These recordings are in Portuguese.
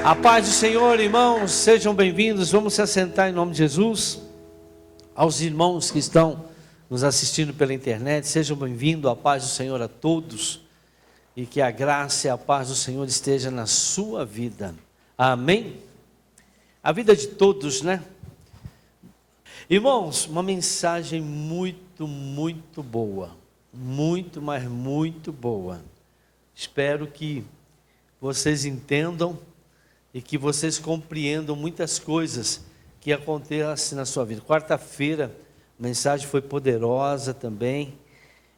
A paz do Senhor, irmãos, sejam bem-vindos. Vamos se assentar em nome de Jesus. Aos irmãos que estão nos assistindo pela internet, sejam bem-vindos. A paz do Senhor a todos e que a graça e a paz do Senhor esteja na sua vida. Amém? A vida de todos, né? Irmãos, uma mensagem muito boa. Muito, mas muito boa. Espero que vocês entendam e que vocês compreendam muitas coisas que acontecem na sua vida. Quarta-feira, a mensagem foi poderosa também,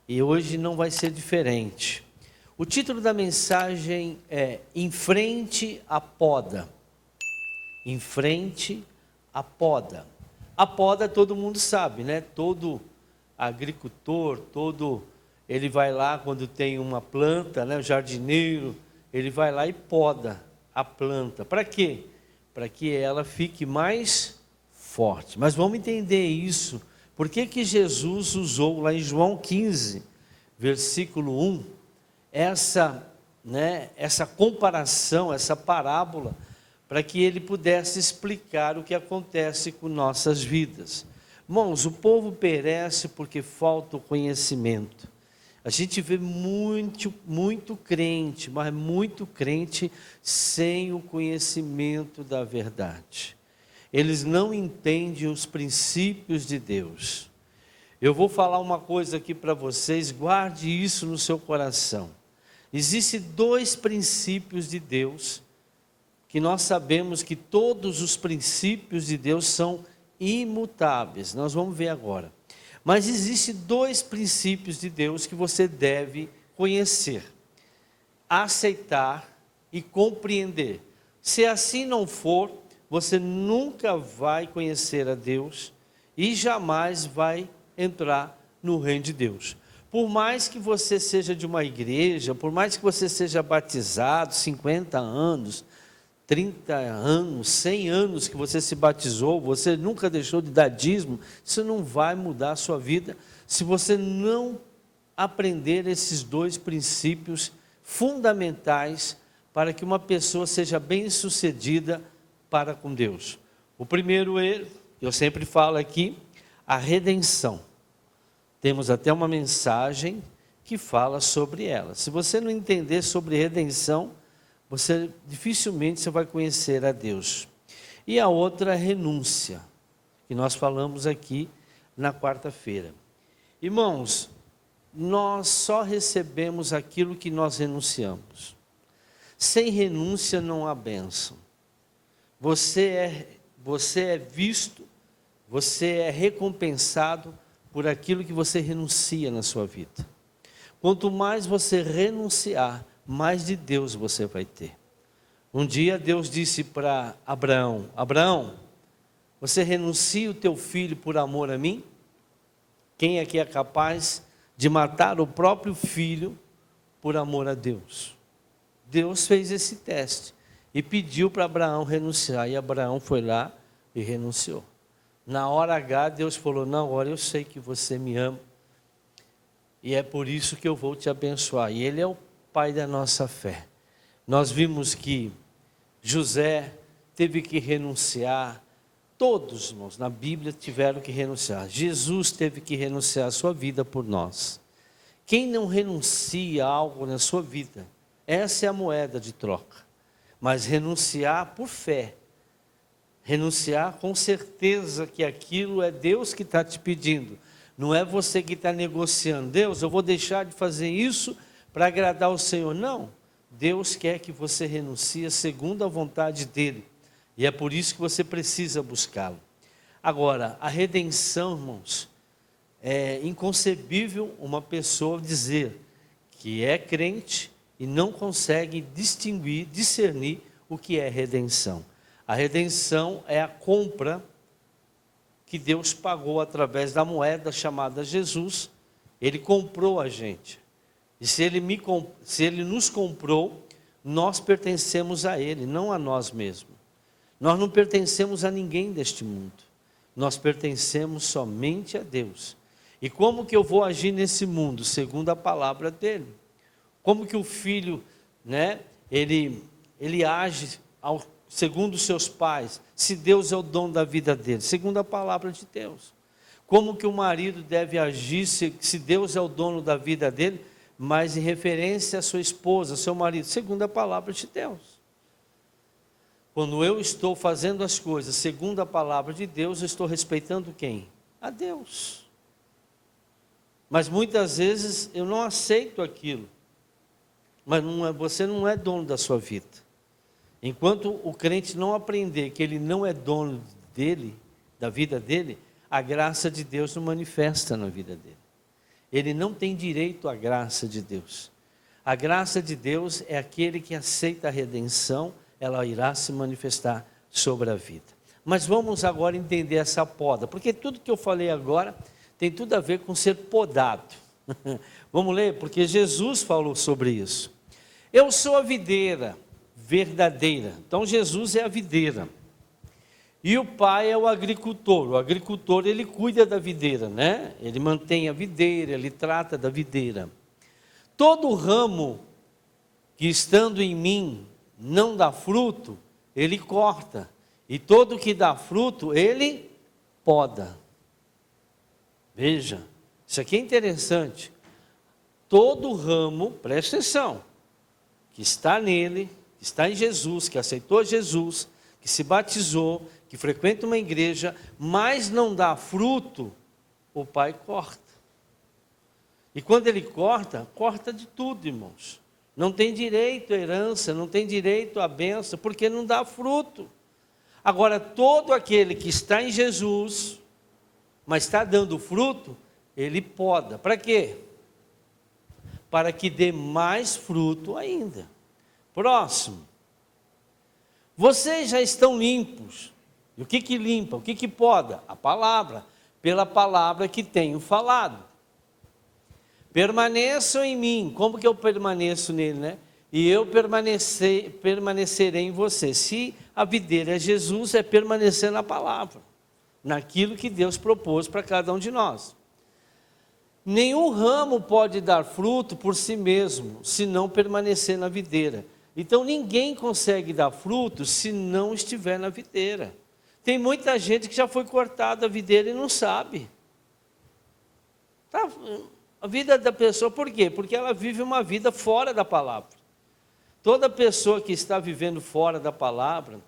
e hoje não vai ser diferente. O título da mensagem é Em Frente à Poda. Em frente à poda. A poda todo mundo sabe, né? Todo agricultor, ele vai lá quando tem uma planta, né? O jardineiro, ele vai lá e poda a planta. Para quê? Para que ela fique mais forte. Mas vamos entender isso. Por que Jesus usou lá em João 15, versículo 1, essa comparação, essa parábola, para que ele pudesse explicar o que acontece com nossas vidas. Irmãos, o povo perece porque falta o conhecimento. A gente vê muito crente, mas muito crente sem o conhecimento da verdade. Eles não entendem os princípios de Deus. Eu vou falar uma coisa aqui para vocês, guarde isso no seu coração. Existem dois princípios de Deus, que nós sabemos que todos os princípios de Deus são imutáveis. Nós vamos ver agora. Mas existem dois princípios de Deus que você deve conhecer, aceitar e compreender. Se assim não for, você nunca vai conhecer a Deus e jamais vai entrar no reino de Deus. Por mais que você seja de uma igreja, por mais que você seja batizado, 50 anos, 30 anos, 100 anos que você se batizou, você nunca deixou de dar dízimo, isso não vai mudar a sua vida, se você não aprender esses dois princípios fundamentais para que uma pessoa seja bem-sucedida para com Deus. O primeiro é, eu sempre falo aqui, a redenção. Temos até uma mensagem que fala sobre ela. Se você não entender sobre redenção, dificilmente você vai conhecer a Deus. E a outra é renúncia, que nós falamos aqui na quarta-feira. Irmãos, nós só recebemos aquilo que nós renunciamos. Sem renúncia não há bênção. Você é visto, você é recompensado por aquilo que você renuncia na sua vida. Quanto mais você renunciar, mais de Deus você vai ter. Um dia Deus disse para Abraão: Abraão, você renuncia o teu filho por amor a mim? Quem aqui é capaz de matar o próprio filho por amor a Deus? Deus fez esse teste e pediu para Abraão renunciar, e Abraão foi lá e renunciou. Na hora H, Deus falou: não, agora eu sei que você me ama, e é por isso que eu vou te abençoar. E Ele é o Pai da nossa fé. Nós vimos que José teve que renunciar, todos, irmãos, na Bíblia tiveram que renunciar. Jesus teve que renunciar a sua vida por nós. Quem não renuncia a algo na sua vida, essa é a moeda de troca. Mas renunciar por fé, renunciar com certeza que aquilo é Deus que está te pedindo, não é você que está negociando. Deus, eu vou deixar de fazer isso para agradar o Senhor. Não, Deus quer que você renuncie segundo a vontade dEle, e é por isso que você precisa buscá-lo. Agora, a redenção, irmãos, é inconcebível uma pessoa dizer que é crente e não consegue discernir o que é redenção. A redenção é a compra que Deus pagou através da moeda chamada Jesus. Ele comprou a gente. E se Ele nos comprou, nós pertencemos a Ele, não a nós mesmos. Nós não pertencemos a ninguém deste mundo. Nós pertencemos somente a Deus. E como que eu vou agir nesse mundo? Segundo a palavra dEle. Como que o filho, ele age segundo os seus pais, se Deus é o dono da vida dele? Segundo a palavra de Deus. Como que o marido deve agir se Deus é o dono da vida dele, mas em referência à sua esposa, seu marido? Segundo a palavra de Deus. Quando eu estou fazendo as coisas segundo a palavra de Deus, eu estou respeitando quem? A Deus. Mas muitas vezes eu não aceito aquilo. Mas você não é dono da sua vida. Enquanto o crente não aprender que ele não é dono dele, da vida dele, a graça de Deus não manifesta na vida dele. Ele não tem direito à graça de Deus. A graça de Deus é aquele que aceita a redenção, ela irá se manifestar sobre a vida. Mas vamos agora entender essa poda, porque tudo que eu falei agora tem tudo a ver com ser podado. Vamos ler? Porque Jesus falou sobre isso. Eu sou a videira verdadeira. Então Jesus é a videira. E o pai é o agricultor. O agricultor, ele cuida da videira, né? Ele mantém a videira, ele trata da videira. Todo ramo que estando em mim não dá fruto, ele corta. E todo que dá fruto, ele poda. Veja, isso aqui é interessante. Todo ramo, presta atenção, que está nele, que está em Jesus, que aceitou Jesus, que se batizou, que frequenta uma igreja, mas não dá fruto, o pai corta. E quando ele corta, corta de tudo, irmãos. Não tem direito à herança, não tem direito à bênção, porque não dá fruto. Agora, todo aquele que está em Jesus, mas está dando fruto, ele poda. Para quê? Para que dê mais fruto ainda. Próximo. Vocês já estão limpos. E o que limpa? O que poda? A palavra. Pela palavra que tenho falado. Permaneçam em mim. Como que eu permaneço nele, né? E eu permanecerei em você. Se a videira é Jesus, é permanecer na palavra. Naquilo que Deus propôs para cada um de nós. Nenhum ramo pode dar fruto por si mesmo, se não permanecer na videira. Então ninguém consegue dar fruto se não estiver na videira. Tem muita gente que já foi cortada a videira e não sabe. Tá? A vida da pessoa, por quê? Porque ela vive uma vida fora da palavra. Toda pessoa que está vivendo fora da palavra,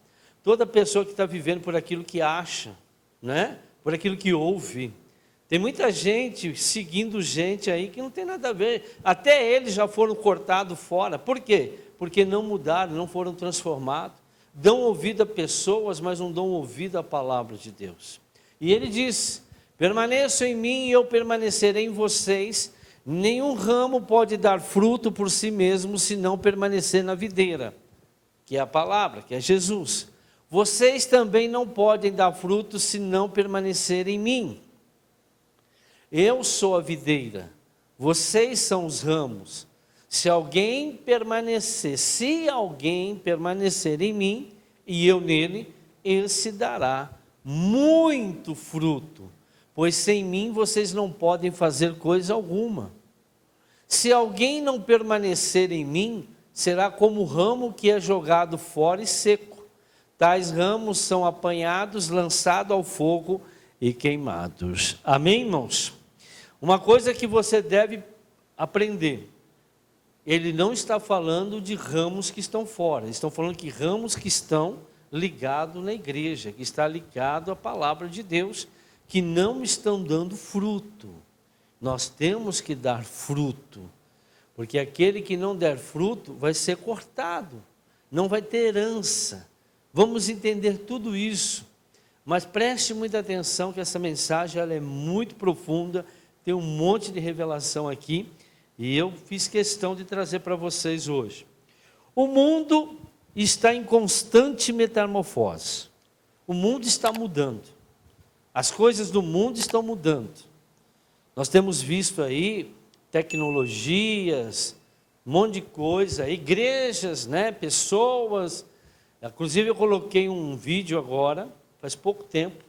toda pessoa que está vivendo por aquilo que acha, né? Por aquilo que ouve. Tem muita gente seguindo gente aí que não tem nada a ver. Até eles já foram cortados fora. Por quê? Porque não mudaram, não foram transformados. Dão ouvido a pessoas, mas não dão ouvido à palavra de Deus. E ele diz: permaneçam em mim e eu permanecerei em vocês. Nenhum ramo pode dar fruto por si mesmo, se não permanecer na videira, que é a palavra, que é Jesus. Vocês também não podem dar fruto se não permanecerem em mim. Eu sou a videira, vocês são os ramos. Se alguém permanecer em mim e eu nele, esse dará muito fruto, pois sem mim vocês não podem fazer coisa alguma. Se alguém não permanecer em mim, será como o ramo que é jogado fora e seco. Tais ramos são apanhados, lançados ao fogo e queimados. Amém, irmãos? Uma coisa que você deve aprender. Ele não está falando de ramos que estão fora. Estão falando que ramos que estão ligados na igreja, que está ligado à palavra de Deus, que não estão dando fruto. Nós temos que dar fruto, porque aquele que não der fruto vai ser cortado, não vai ter herança. Vamos entender tudo isso, mas preste muita atenção que essa mensagem ela é muito profunda, tem um monte de revelação aqui, e eu fiz questão de trazer para vocês hoje. O mundo está em constante metamorfose, o mundo está mudando, as coisas do mundo estão mudando. Nós temos visto aí tecnologias, um monte de coisa, igrejas, né, pessoas. Inclusive eu coloquei um vídeo agora, faz pouco tempo,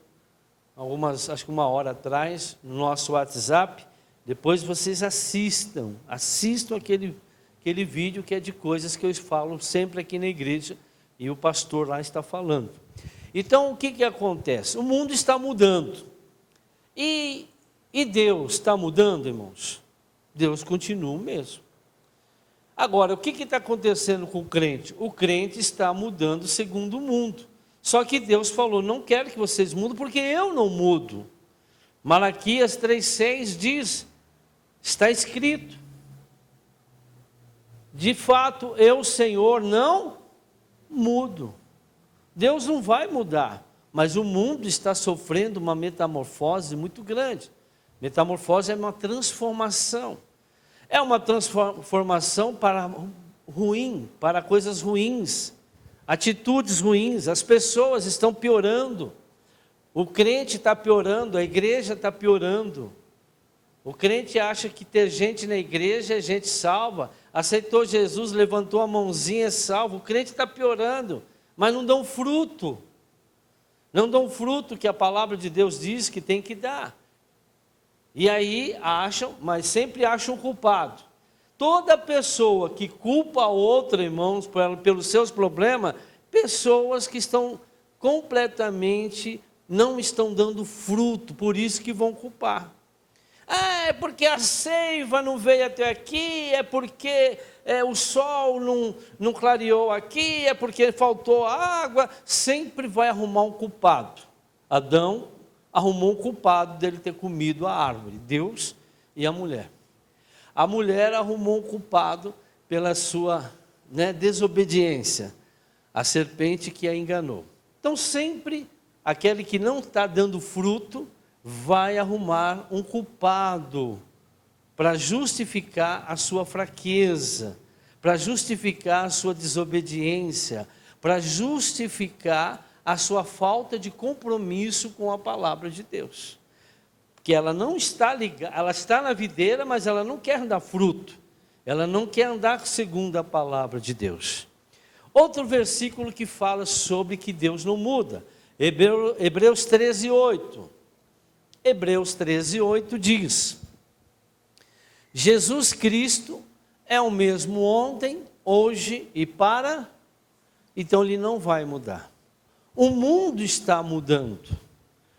acho que 1 hora atrás, no nosso WhatsApp. Depois vocês assistam aquele vídeo que é de coisas que eu falo sempre aqui na igreja, E o pastor lá está falando. Então, o que acontece? O mundo está mudando. E Deus está mudando, irmãos? Deus continua o mesmo. Agora, o que está acontecendo com o crente? O crente está mudando segundo o mundo. Só que Deus falou, não quero que vocês mudem, porque eu não mudo. Malaquias 3,6 diz, está escrito, de fato, eu, Senhor, não mudo. Deus não vai mudar, mas o mundo está sofrendo uma metamorfose muito grande. Metamorfose é uma transformação. É uma transformação para ruim, para coisas ruins, atitudes ruins. As pessoas estão piorando. O crente está piorando, a igreja está piorando. O crente acha que ter gente na igreja é gente salva. Aceitou Jesus, levantou a mãozinha, é salvo. O crente está piorando, mas não dão fruto. Não dão fruto que a palavra de Deus diz que tem que dar. E aí acham, mas sempre acham culpado. Toda pessoa que culpa a outra, irmãos, pelos seus problemas, pessoas que estão completamente, não estão dando fruto, por isso que vão culpar. É porque a seiva não veio até aqui, é porque o sol não clareou aqui, é porque faltou água. Sempre vai arrumar um culpado. Adão arrumou um culpado dele ter comido a árvore, Deus e a mulher. A mulher arrumou um culpado pela sua desobediência, a serpente que a enganou. Então sempre aquele que não está dando fruto vai arrumar um culpado para justificar a sua fraqueza, para justificar a sua desobediência, para justificar a sua falta de compromisso com a palavra de Deus. Que ela não está ligada, ela está na videira, mas ela não quer dar fruto. Ela não quer andar segundo a palavra de Deus. Outro versículo que fala sobre que Deus não muda. Hebreus 13:8. Hebreus 13:8 diz: Jesus Cristo é o mesmo ontem, hoje e para... Então ele não vai mudar. O mundo está mudando,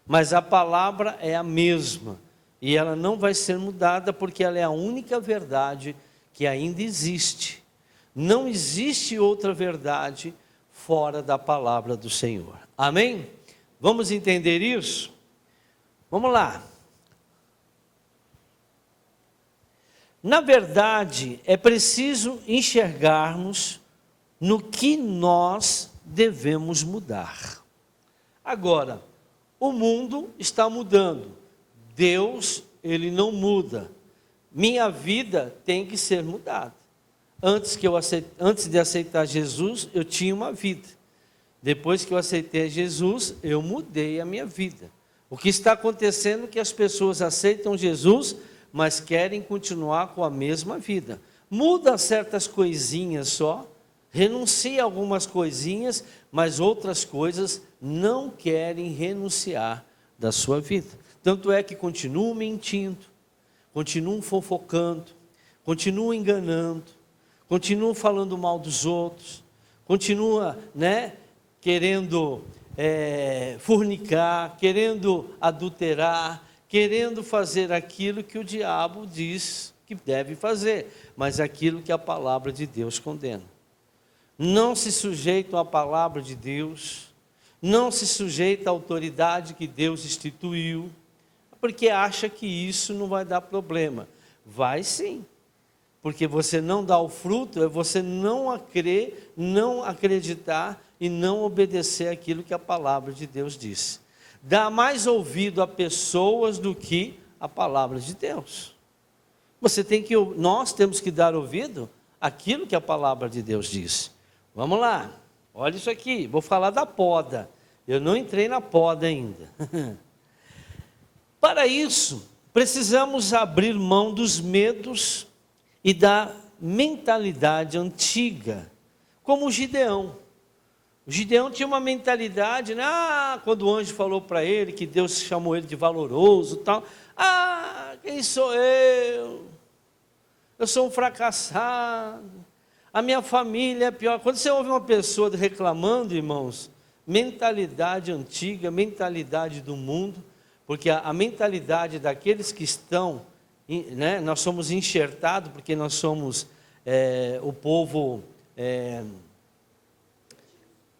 mas a palavra é a mesma, e ela não vai ser mudada, porque ela é a única verdade que ainda existe. Não existe outra verdade fora da palavra do Senhor. Amém? Vamos entender isso? Vamos lá. Na verdade, é preciso enxergarmos no que nós devemos mudar. Agora, o mundo está mudando. Deus, ele não muda. Minha vida tem que ser mudada. Antes de aceitar Jesus, eu tinha uma vida. Depois que eu aceitei Jesus, eu mudei a minha vida. O que está acontecendo é que as pessoas aceitam Jesus, mas querem continuar com a mesma vida. Muda certas coisinhas só, renuncia a algumas coisinhas, mas outras coisas não querem renunciar da sua vida. Tanto é que continuam mentindo, continuam fofocando, continuam enganando, continuam falando mal dos outros, continuam, querendo fornicar, querendo adulterar, querendo fazer aquilo que o diabo diz que deve fazer, mas aquilo que a palavra de Deus condena. Não se sujeitam à palavra de Deus, não se sujeita à autoridade que Deus instituiu, porque acha que isso não vai dar problema. Vai sim, porque você não dá o fruto, é você não crer, não acreditar e não obedecer aquilo que a palavra de Deus diz. Dá mais ouvido a pessoas do que a palavra de Deus. Nós temos que dar ouvido àquilo que a palavra de Deus diz. Vamos lá, olha isso aqui, vou falar da poda. Eu não entrei na poda ainda. Para isso, precisamos abrir mão dos medos e da mentalidade antiga, como o Gideão. O Gideão tinha uma mentalidade, quando o anjo falou para ele que Deus chamou ele de valoroso e tal. Quem sou eu? Eu sou um fracassado. A minha família é pior. Quando você ouve uma pessoa reclamando, irmãos, mentalidade antiga, mentalidade do mundo, porque a mentalidade daqueles que estão, né, nós somos enxertados, porque nós somos o povo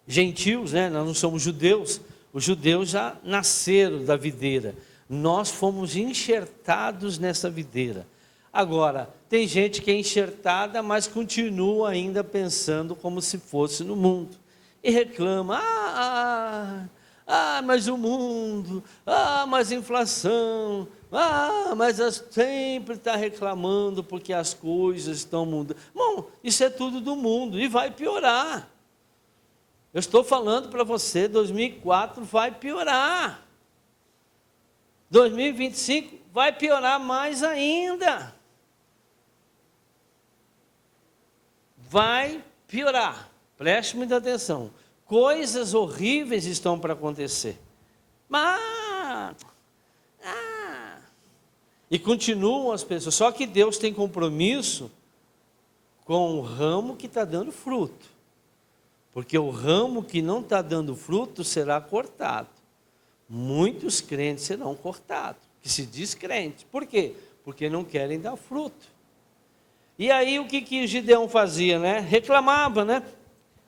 gentios, né? Nós não somos judeus. Os judeus já nasceram da videira. Nós fomos enxertados nessa videira. Agora, tem gente que é enxertada, mas continua ainda pensando como se fosse no mundo. E reclama, mas o mundo, mas a inflação, mas sempre está reclamando porque as coisas estão mudando. Bom, isso é tudo do mundo e vai piorar. Eu estou falando para você, 2004 vai piorar. 2025 vai piorar mais ainda. Vai piorar. Preste muita atenção. Coisas horríveis estão para acontecer. E continuam as pessoas. Só que Deus tem compromisso com o ramo que está dando fruto. Porque o ramo que não está dando fruto será cortado. Muitos crentes serão cortados, que se diz crente. Por quê? Porque não querem dar fruto. E aí o que Gideão fazia, né? Reclamava, né?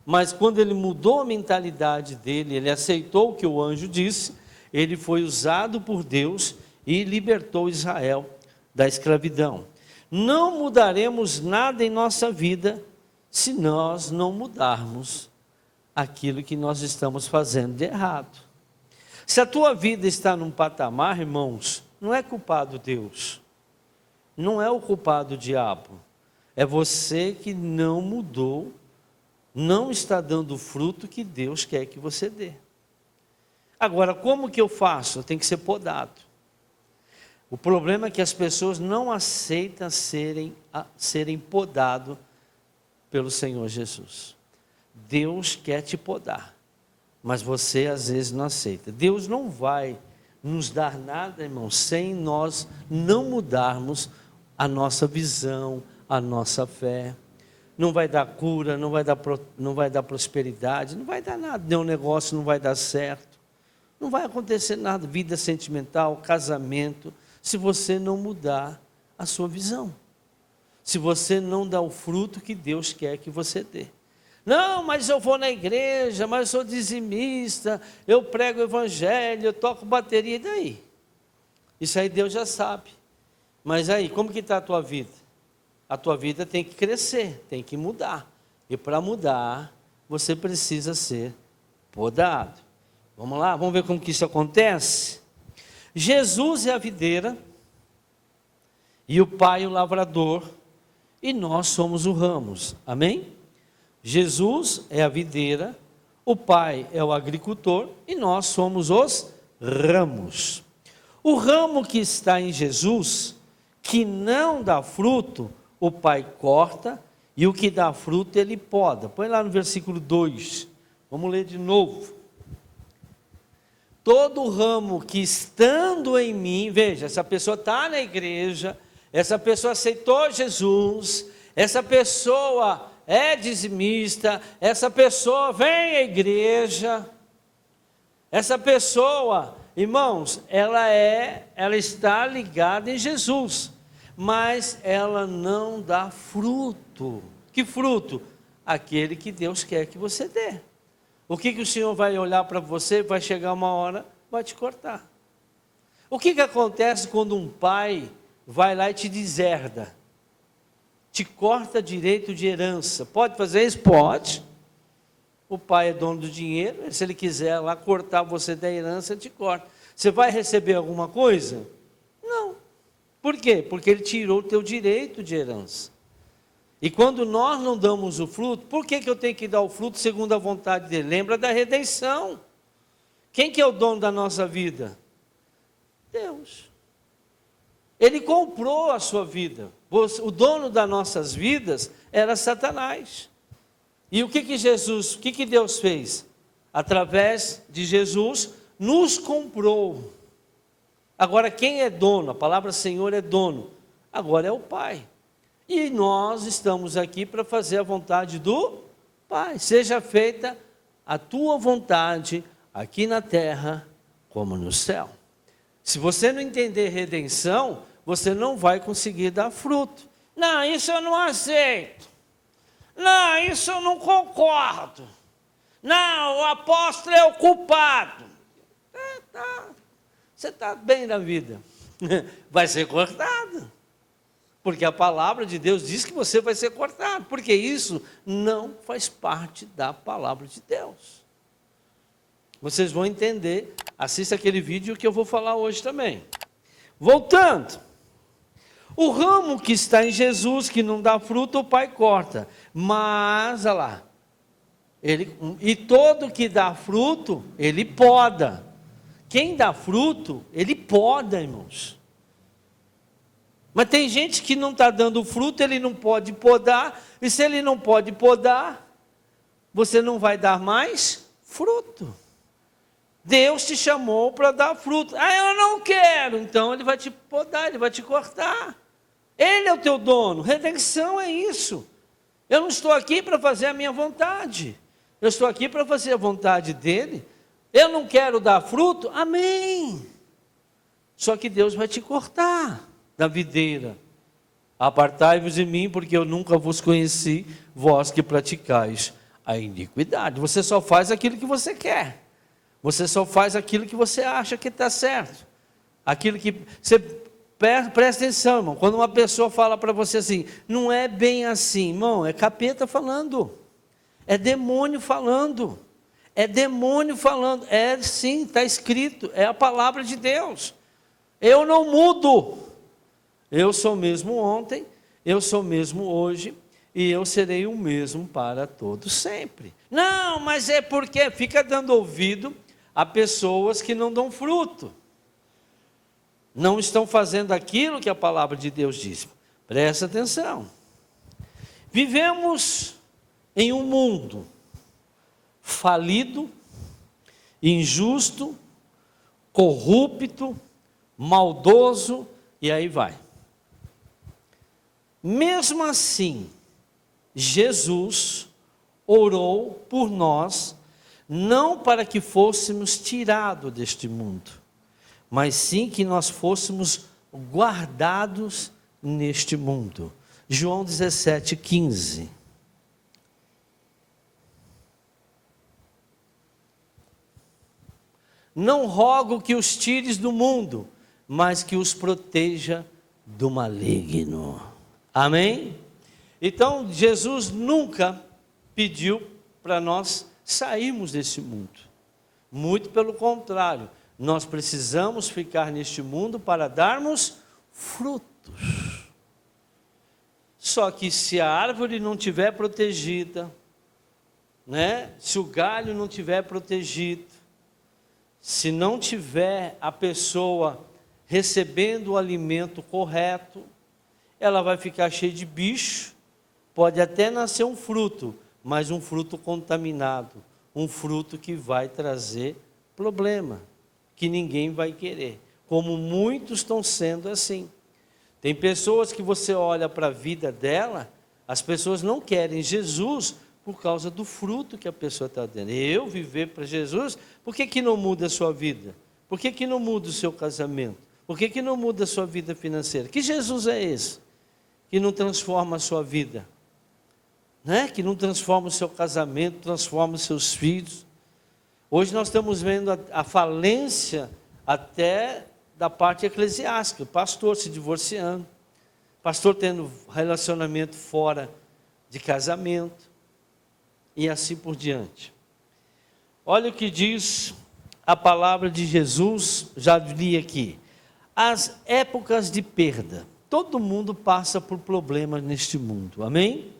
Mas quando ele mudou a mentalidade dele, ele aceitou o que o anjo disse, ele foi usado por Deus e libertou Israel da escravidão. Não mudaremos nada em nossa vida se nós não mudarmos aquilo que nós estamos fazendo de errado. Se a tua vida está num patamar, irmãos, não é culpado Deus, não é o culpado o diabo, é você que não mudou, não está dando o fruto que Deus quer que você dê. Agora, como que eu faço? Tem que ser podado. O problema é que as pessoas não aceitam serem podados pelo Senhor Jesus. Deus quer te podar, mas você às vezes não aceita. Deus não vai nos dar nada, irmão, sem nós não mudarmos a nossa visão, a nossa fé. Não vai dar cura, não vai dar prosperidade, não vai dar nada, nenhum negócio não vai dar certo, não vai acontecer nada, vida sentimental, casamento, se você não mudar a sua visão, se você não dar o fruto que Deus quer que você dê. Não, mas eu vou na igreja, mas eu sou dizimista, eu prego o evangelho, eu toco bateria, e daí? Isso aí Deus já sabe. Mas aí, como que está a tua vida? A tua vida tem que crescer, tem que mudar. E para mudar, você precisa ser podado. Vamos lá, vamos ver como que isso acontece? Jesus é a videira, e o Pai o lavrador, e nós somos os ramos. Amém? Jesus é a videira, o Pai é o agricultor e nós somos os ramos. O ramo que está em Jesus, que não dá fruto, o Pai corta, e o que dá fruto ele poda. Põe lá no versículo 2, vamos ler de novo. Todo ramo que estando em mim, veja, essa pessoa está na igreja, essa pessoa aceitou Jesus, essa pessoa é dizimista, essa pessoa vem à igreja, essa pessoa, irmãos, ela está ligada em Jesus, mas ela não dá fruto. Que fruto? Aquele que Deus quer que você dê. O que o Senhor vai olhar para você, vai chegar uma hora, vai te cortar. O que acontece quando um pai vai lá e te deserda? Te corta direito de herança. Pode fazer isso? Pode. O pai é dono do dinheiro, se ele quiser lá cortar você da herança, ele te corta. Você vai receber alguma coisa? Não. Por quê? Porque ele tirou o teu direito de herança. E quando nós não damos o fruto, por que eu tenho que dar o fruto segundo a vontade dele? Lembra da redenção. Quem que é o dono da nossa vida? Deus. Ele comprou a sua vida. O dono das nossas vidas era Satanás. E o que Deus fez? Através de Jesus, nos comprou. Agora quem é dono? A palavra Senhor é dono. Agora é o Pai. E nós estamos aqui para fazer a vontade do Pai. Seja feita a tua vontade aqui na terra como no céu. Se você não entender redenção, você não vai conseguir dar fruto. Não, isso eu não aceito. Não, isso eu não concordo. Não, o apóstolo é o culpado. Você está bem na vida. Vai ser cortado. Porque a palavra de Deus diz que você vai ser cortado. Porque isso não faz parte da palavra de Deus. Vocês vão entender. Assista aquele vídeo que eu vou falar hoje também. Voltando. O ramo que está em Jesus, que não dá fruto, o Pai corta. Mas, olha lá. E todo que dá fruto, Ele poda. Quem dá fruto, Ele poda, irmãos. Mas tem gente que não está dando fruto, Ele não pode podar. E se Ele não pode podar, você não vai dar mais fruto. Deus te chamou para dar fruto. Ah, eu não quero. Então Ele vai te podar, Ele vai te cortar. Ele é o teu dono. Redenção é isso. Eu não estou aqui para fazer a minha vontade. Eu estou aqui para fazer a vontade dEle. Eu não quero dar fruto. Amém. Só que Deus vai te cortar da videira. Apartai-vos de mim, porque eu nunca vos conheci, vós que praticais a iniquidade. Você só faz aquilo que você quer. Você só faz aquilo que você acha que está certo. Aquilo que você presta atenção, irmão. Quando uma pessoa fala para você assim, não é bem assim, irmão, é capeta falando. É demônio falando. É demônio falando. É sim, está escrito. É a palavra de Deus. Eu não mudo. Eu sou mesmo ontem, eu sou mesmo hoje, e eu serei o mesmo para todos sempre. Não, mas é porque fica dando ouvido a pessoas que não dão fruto. Não estão fazendo aquilo que a palavra de Deus diz. Presta atenção. Vivemos em um mundo falido, injusto, corrupto, maldoso, e aí vai. Mesmo assim, Jesus orou por nós, não para que fôssemos tirados deste mundo, mas sim que nós fôssemos guardados neste mundo. João 17:15. Não rogo que os tires do mundo, mas que os proteja do maligno. Amém? Então, Jesus nunca pediu para nós sairmos desse mundo. Muito pelo contrário, nós precisamos ficar neste mundo para darmos frutos. Só que se a árvore não estiver protegida, né? Se o galho não estiver protegido, se não tiver a pessoa recebendo o alimento correto, ela vai ficar cheia de bicho, pode até nascer um fruto, mas um fruto contaminado, um fruto que vai trazer problema, que ninguém vai querer, como muitos estão sendo assim. Tem pessoas que você olha para a vida dela, as pessoas não querem Jesus por causa do fruto que a pessoa está dando. Eu viver para Jesus, por que não muda a sua vida? Por que não muda o seu casamento? Por que não muda a sua vida financeira? Que Jesus é esse? Que não transforma a sua vida? Né? Que não transforma o seu casamento, transforma os seus filhos. Hoje nós estamos vendo a falência até da parte eclesiástica, pastor se divorciando, pastor tendo relacionamento fora de casamento, e assim por diante. Olha o que diz a palavra de Jesus, já li aqui. As épocas de perda. Todo mundo passa por problemas neste mundo, amém?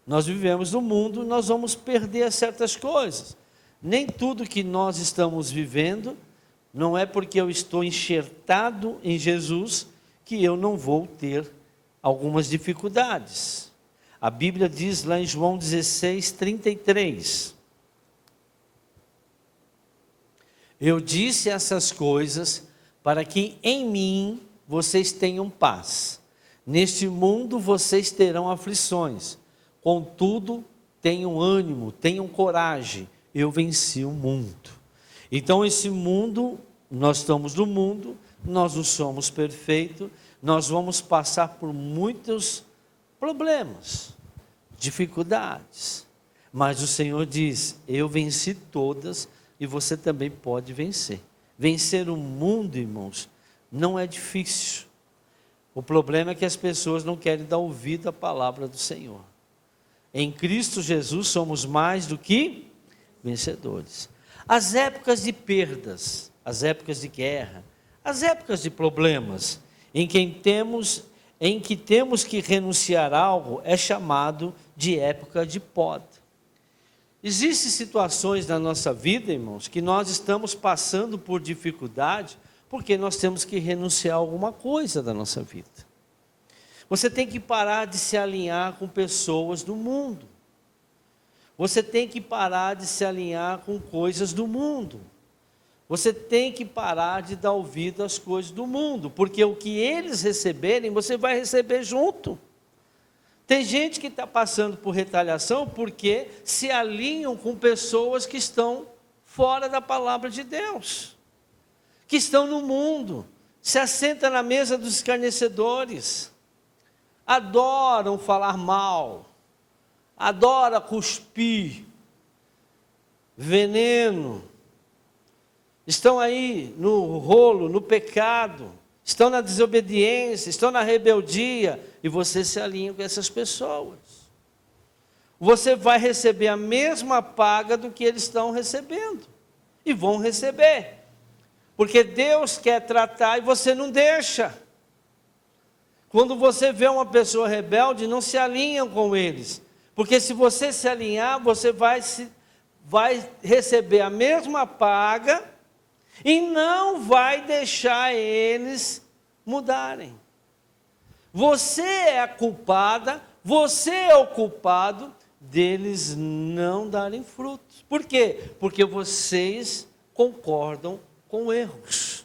Nós vivemos no mundo, nós vamos perder certas coisas. Nem tudo que nós estamos vivendo, não é porque eu estou enxertado em Jesus, que eu não vou ter algumas dificuldades. A Bíblia diz lá em João 16:33. Eu disse essas coisas para que em mim vocês tenham paz. Neste mundo vocês terão aflições, contudo, tenham ânimo, tenham coragem, eu venci o mundo. Então esse mundo, nós estamos no mundo, nós não somos perfeitos, nós vamos passar por muitos problemas, dificuldades, mas o Senhor diz, eu venci todas e você também pode vencer. Vencer o mundo, irmãos, não é difícil. O problema é que as pessoas não querem dar ouvido à palavra do Senhor. Em Cristo Jesus somos mais do que vencedores. As épocas de perdas, as épocas de guerra, as épocas de problemas, em que temos que renunciar a algo, é chamado de época de poda. Existem situações na nossa vida, irmãos, que nós estamos passando por dificuldade, porque nós temos que renunciar a alguma coisa da nossa vida. Você tem que parar de se alinhar com pessoas do mundo. Você tem que parar de se alinhar com coisas do mundo. Você tem que parar de dar ouvido às coisas do mundo, porque o que eles receberem, você vai receber junto. Tem gente que está passando por retaliação porque se alinham com pessoas que estão fora da palavra de Deus, que estão no mundo, se assentam na mesa dos escarnecedores, adoram falar mal, adoram cuspir, veneno, estão aí no rolo, no pecado, estão na desobediência, estão na rebeldia, e você se alinha com essas pessoas. Você vai receber a mesma paga do que eles estão recebendo, e vão receber, porque Deus quer tratar e você não deixa. Quando você vê uma pessoa rebelde, não se alinha com eles, porque se você se alinhar, você vai receber a mesma paga, e não vai deixar eles mudarem. Você é a culpada, você é o culpado deles não darem frutos. Por quê? Porque vocês concordam com erros.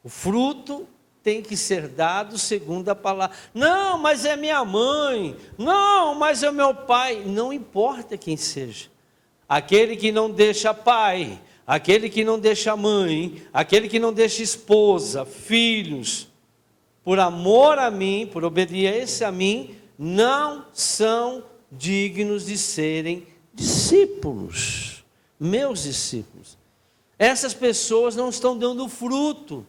O fruto tem que ser dado segundo a palavra. Não, mas é minha mãe. Não, mas é meu pai. Não importa quem seja. Aquele que não deixa pai, aquele que não deixa mãe, aquele que não deixa esposa, filhos, por amor a mim, por obediência a mim, não são dignos de serem discípulos, meus discípulos. Essas pessoas não estão dando fruto.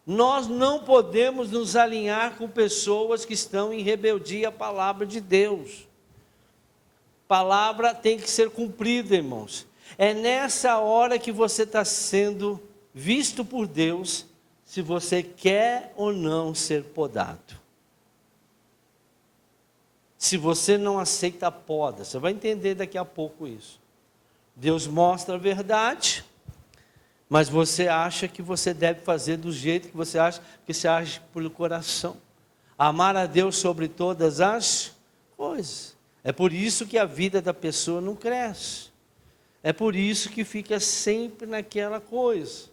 Nós não podemos nos alinhar com pessoas que estão em rebeldia à palavra de Deus. Palavra tem que ser cumprida, irmãos. É nessa hora que você está sendo visto por Deus, se você quer ou não ser podado. Se você não aceita a poda, você vai entender daqui a pouco isso. Deus mostra a verdade, mas você acha que você deve fazer do jeito que você acha, porque você age pelo coração. Amar a Deus sobre todas as coisas. É por isso que a vida da pessoa não cresce. É por isso que fica sempre naquela coisa.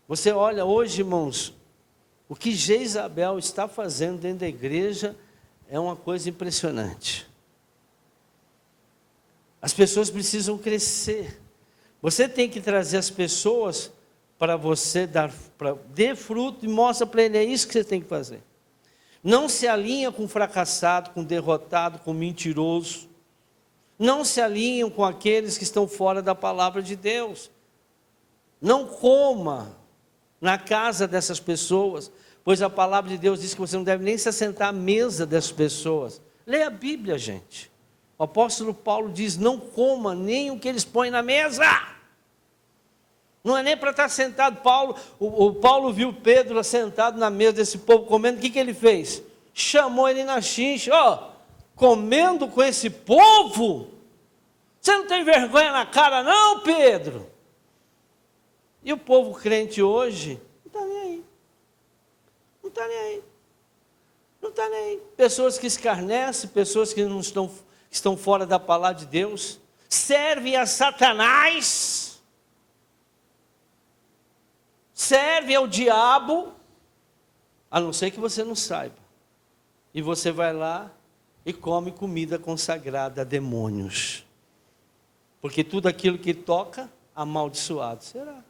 Você olha hoje, irmãos, o que Jezabel está fazendo dentro da igreja é uma coisa impressionante. As pessoas precisam crescer. Você tem que trazer as pessoas para você dê fruto e mostra para ele, é isso que você tem que fazer. Não se alinha com fracassado, com derrotado, com mentiroso. Não se alinham com aqueles que estão fora da palavra de Deus. Não coma na casa dessas pessoas, pois a palavra de Deus diz que você não deve nem se assentar à mesa dessas pessoas. Leia a Bíblia, gente. O apóstolo Paulo diz, não coma nem o que eles põem na mesa. Não é nem para estar sentado. O Paulo viu Pedro sentado na mesa desse povo comendo. O que ele fez? Chamou ele na chincha. Comendo com esse povo? Você não tem vergonha na cara não, Pedro? E o povo crente hoje, não está nem aí. Não está nem aí. Não está nem aí. Pessoas que escarnecem, pessoas que não estão fora da palavra de Deus, servem a Satanás, servem ao diabo. A não ser que você não saiba. E você vai lá e come comida consagrada a demônios. Porque tudo aquilo que toca, amaldiçoado será.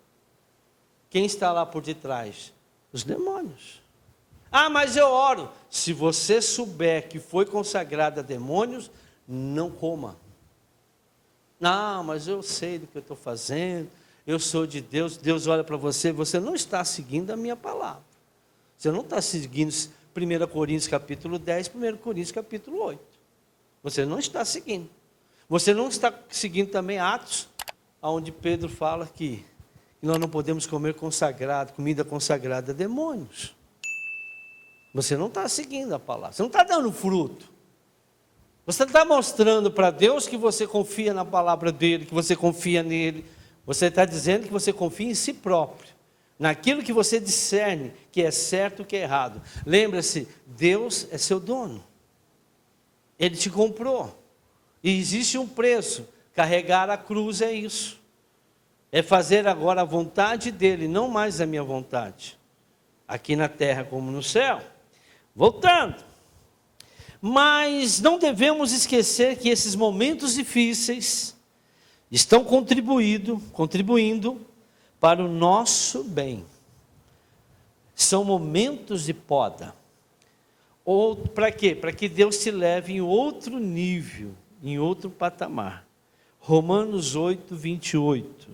Quem está lá por detrás? Os demônios. Ah, mas eu oro. Se você souber que foi consagrado a demônios, não coma. Não, mas eu sei do que eu estou fazendo, eu sou de Deus, Deus olha para você, você não está seguindo a minha palavra. Você não está seguindo 1 Coríntios capítulo 10, 1 Coríntios capítulo 8. Você não está seguindo. Você não está seguindo também Atos, onde Pedro fala que nós não podemos comer comida consagrada a demônios. Você não está seguindo a palavra, você não está dando fruto. Você está mostrando para Deus que você confia na palavra dele, que você confia nele. Você está dizendo que você confia em si próprio, naquilo que você discerne que é certo e que é errado. Lembra-se, Deus é seu dono. Ele te comprou. E existe um preço. Carregar a cruz é isso. É fazer agora a vontade dele, não mais a minha vontade. Aqui na terra como no céu. Voltando. Mas não devemos esquecer que esses momentos difíceis estão contribuindo para o nosso bem. São momentos de poda. Ou para quê? Para que Deus te leve em outro nível, em outro patamar. Romanos 8, 28.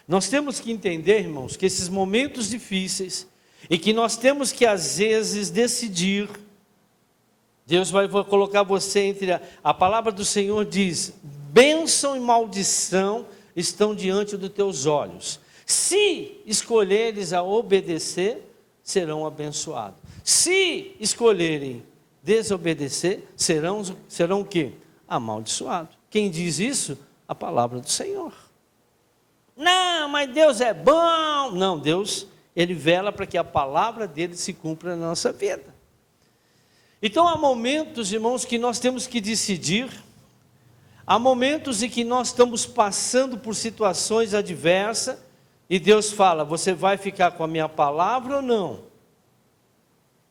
Nós temos que entender, irmãos, que esses momentos difíceis, e que nós temos que às vezes decidir, Deus vai colocar você entre a palavra do Senhor diz, bênção e maldição estão diante dos teus olhos. Se escolheres a obedecer, serão abençoados. Se escolherem desobedecer, serão o quê? Amaldiçoados. Quem diz isso? A palavra do Senhor. Não, mas Deus é bom. Não, Deus, Ele vela para que a palavra dele se cumpra na nossa vida. Então há momentos, irmãos, que nós temos que decidir. Há momentos em que nós estamos passando por situações adversas e Deus fala, você vai ficar com a minha palavra ou não?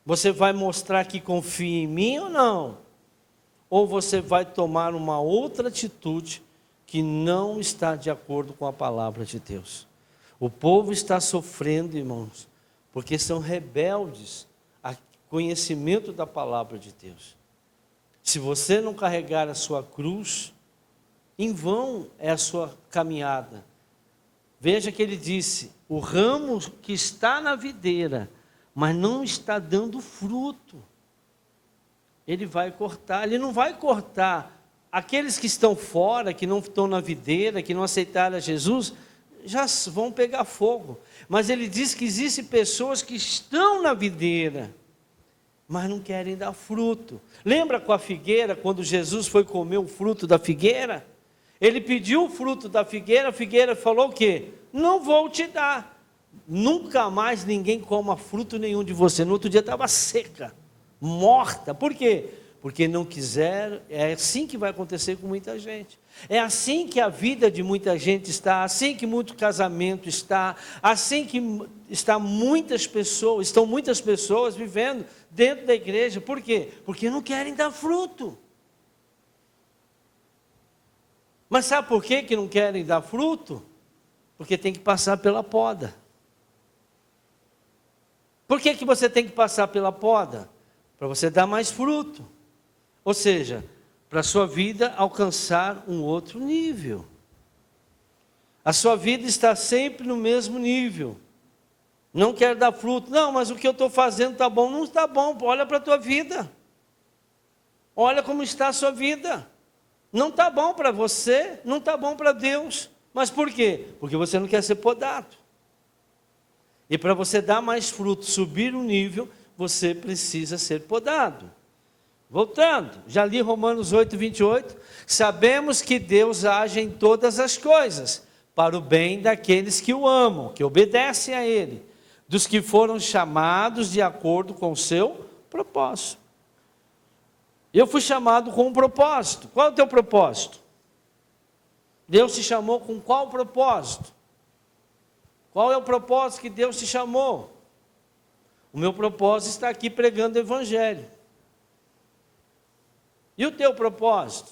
Você vai mostrar que confia em mim ou não? Ou você vai tomar uma outra atitude que não está de acordo com a palavra de Deus? O povo está sofrendo, irmãos, porque são rebeldes a conhecimento da palavra de Deus. Se você não carregar a sua cruz, em vão é a sua caminhada. Veja que ele disse, o ramo que está na videira, mas não está dando fruto, ele vai cortar. Ele não vai cortar. Aqueles que estão fora, que não estão na videira, que não aceitaram a Jesus, já vão pegar fogo. Mas ele diz que existem pessoas que estão na videira, mas não querem dar fruto. Lembra com a figueira, quando Jesus foi comer o fruto da figueira? Ele pediu o fruto da figueira, a figueira falou o quê? Não vou te dar. Nunca mais ninguém coma fruto nenhum de você. No outro dia estava seca, morta. Por quê? Porque não quiseram. É assim que vai acontecer com muita gente. É assim que a vida de muita gente está, assim que muito casamento está, assim que estão muitas pessoas vivendo dentro da igreja. Por quê? Porque não querem dar fruto. Mas sabe por que não querem dar fruto? Porque tem que passar pela poda. Por que você tem que passar pela poda? Para você dar mais fruto. Ou seja, para a sua vida alcançar um outro nível. A sua vida está sempre no mesmo nível. Não quer dar fruto. Não, mas o que eu estou fazendo está bom. Não está bom, olha para a tua vida. Olha como está a sua vida. Não está bom para você, não está bom para Deus. Mas por quê? Porque você não quer ser podado. E para você dar mais fruto, subir o nível, você precisa ser podado. Voltando, já li Romanos 8, 28. Sabemos que Deus age em todas as coisas, para o bem daqueles que o amam, que obedecem a Ele, dos que foram chamados de acordo com o seu propósito. Eu fui chamado com um propósito. Qual é o teu propósito? Deus te chamou com qual propósito? Qual é o propósito que Deus te chamou? O meu propósito está aqui pregando o Evangelho. E o teu propósito?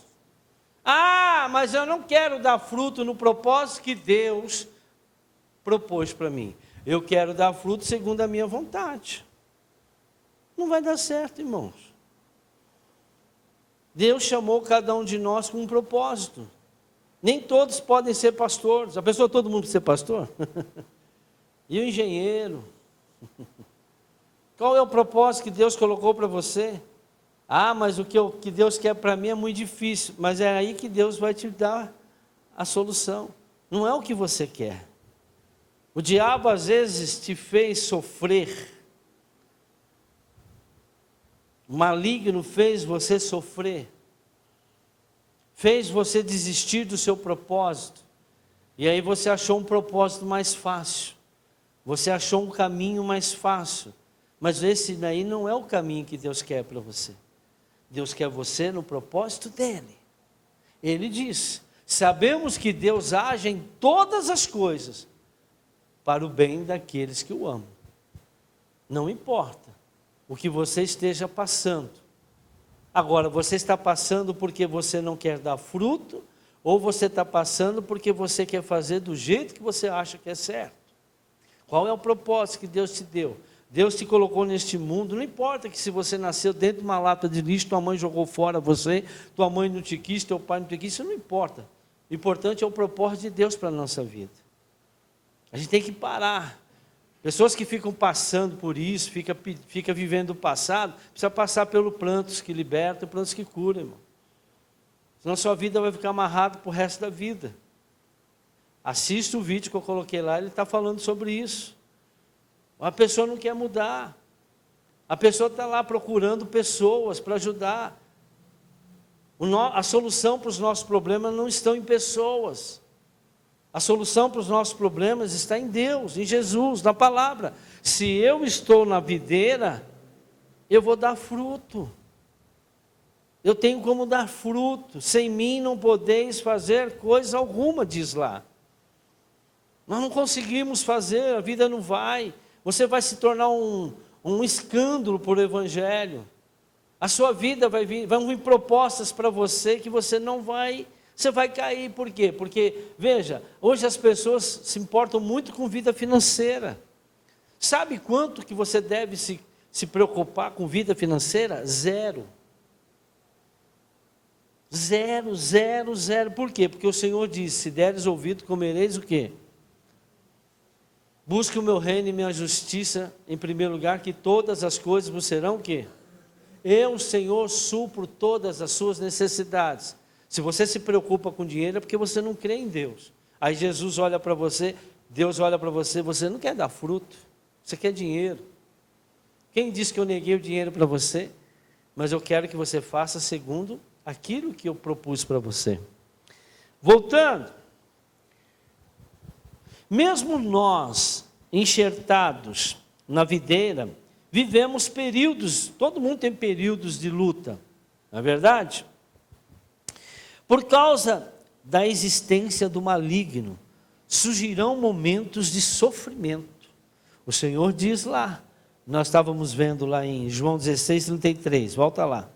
Ah, mas eu não quero dar fruto no propósito que Deus propôs para mim. Eu quero dar fruto segundo a minha vontade. Não vai dar certo, irmãos. Deus chamou cada um de nós com um propósito. Nem todos podem ser pastores. A pessoa, todo mundo precisa ser pastor? E o engenheiro? Qual é o propósito que Deus colocou para você? Ah, mas o que Deus quer para mim é muito difícil. Mas é aí que Deus vai te dar a solução. Não é o que você quer. O diabo às vezes te fez sofrer. O maligno fez você sofrer. Fez você desistir do seu propósito. E aí você achou um propósito mais fácil. Você achou um caminho mais fácil. Mas esse daí não é o caminho que Deus quer para você. Deus quer você no propósito dele. Ele diz: sabemos que Deus age em todas as coisas para o bem daqueles que o amam. Não importa o que você esteja passando. Agora, você está passando porque você não quer dar fruto, ou você está passando porque você quer fazer do jeito que você acha que é certo? Qual é o propósito que Deus te deu? Deus te colocou neste mundo, não importa que se você nasceu dentro de uma lata de lixo, tua mãe jogou fora você, tua mãe não te quis, teu pai não te quis, isso não importa. O importante é o propósito de Deus para a nossa vida. A gente tem que parar. Pessoas que ficam passando por isso, fica vivendo o passado, precisa passar pelo plantos que libertam, plantos que curam, irmão. Senão sua vida vai ficar amarrada para o resto da vida. Assista o vídeo que eu coloquei lá, ele está falando sobre isso. A pessoa não quer mudar. A pessoa está lá procurando pessoas para ajudar. A solução para os nossos problemas não estão em pessoas. A solução para os nossos problemas está em Deus, em Jesus, na palavra. Se eu estou na videira, eu vou dar fruto. Eu tenho como dar fruto. Sem mim não podeis fazer coisa alguma, diz lá. Nós não conseguimos fazer, a vida não vai. Você vai se tornar um escândalo por Evangelho. A sua vida vão vir propostas para você que você não vai, você vai cair. Por quê? Porque, veja, hoje as pessoas se importam muito com vida financeira. Sabe quanto que você deve se preocupar com vida financeira? Zero. Zero, zero, zero. Por quê? Porque o Senhor disse: se deres ouvido, comereis o quê? Busque o meu reino e minha justiça em primeiro lugar, que todas as coisas vos serão o quê? Eu, Senhor, supro todas as suas necessidades. Se você se preocupa com dinheiro é porque você não crê em Deus. Aí Jesus olha para você, Deus olha para você, você não quer dar fruto, você quer dinheiro. Quem disse que eu neguei o dinheiro para você? Mas eu quero que você faça segundo aquilo que eu propus para você. Voltando. Mesmo nós, enxertados na videira, vivemos períodos, todo mundo tem períodos de luta, não é verdade? Por causa da existência do maligno, surgirão momentos de sofrimento. O Senhor diz lá, nós estávamos vendo lá em João 16:33, volta lá.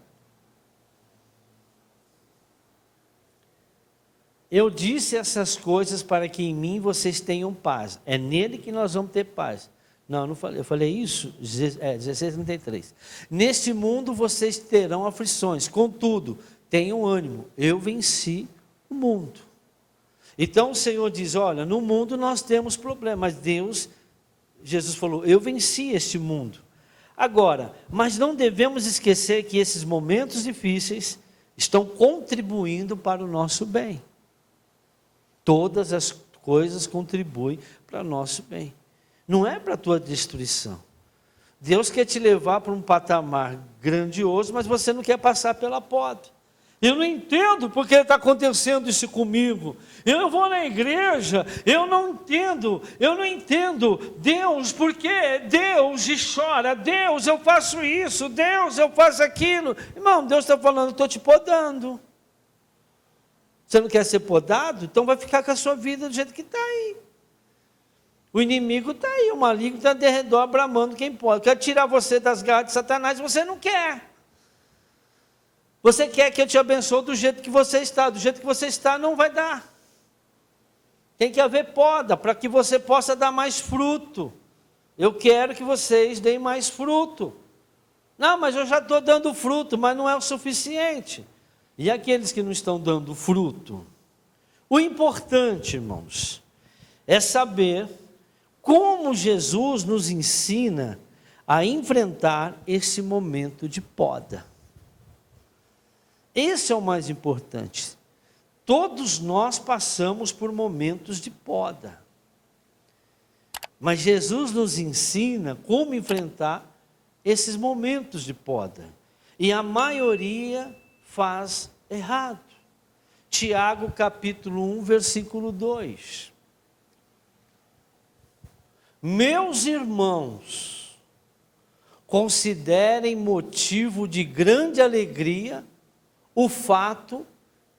Eu disse essas coisas para que em mim vocês tenham paz. É nele que nós vamos ter paz. Não, eu não falei, eu falei isso, 16:33. Neste mundo vocês terão aflições, contudo, tenham ânimo, eu venci o mundo. Então o Senhor diz, olha, no mundo nós temos problemas, mas Jesus falou, eu venci este mundo. Agora, mas não devemos esquecer que esses momentos difíceis estão contribuindo para o nosso bem. Todas as coisas contribuem para o nosso bem. Não é para a tua destruição. Deus quer te levar para um patamar grandioso, mas você não quer passar pela porta. Eu não entendo porque está acontecendo isso comigo. Eu vou na igreja, eu não entendo. Deus, porque Deus e chora, Deus, eu faço isso, Deus, eu faço aquilo. Irmão, Deus está falando, estou te podando. Você não quer ser podado? Então vai ficar com a sua vida do jeito que está aí. O inimigo está aí, o maligno está de redor bramando quem pode. Quer tirar você das garras de Satanás, você não quer. Você quer que eu te abençoe do jeito que você está. Do jeito que você está, não vai dar. Tem que haver poda para que você possa dar mais fruto. Eu quero que vocês deem mais fruto. Não, mas eu já estou dando fruto, mas não é o suficiente. E aqueles que não estão dando fruto? O importante, irmãos, é saber como Jesus nos ensina a enfrentar esse momento de poda. Esse é o mais importante. Todos nós passamos por momentos de poda. Mas Jesus nos ensina como enfrentar esses momentos de poda. E a maioria faz errado. Tiago capítulo 1, versículo 2. Meus irmãos, considerem motivo de grande alegria o fato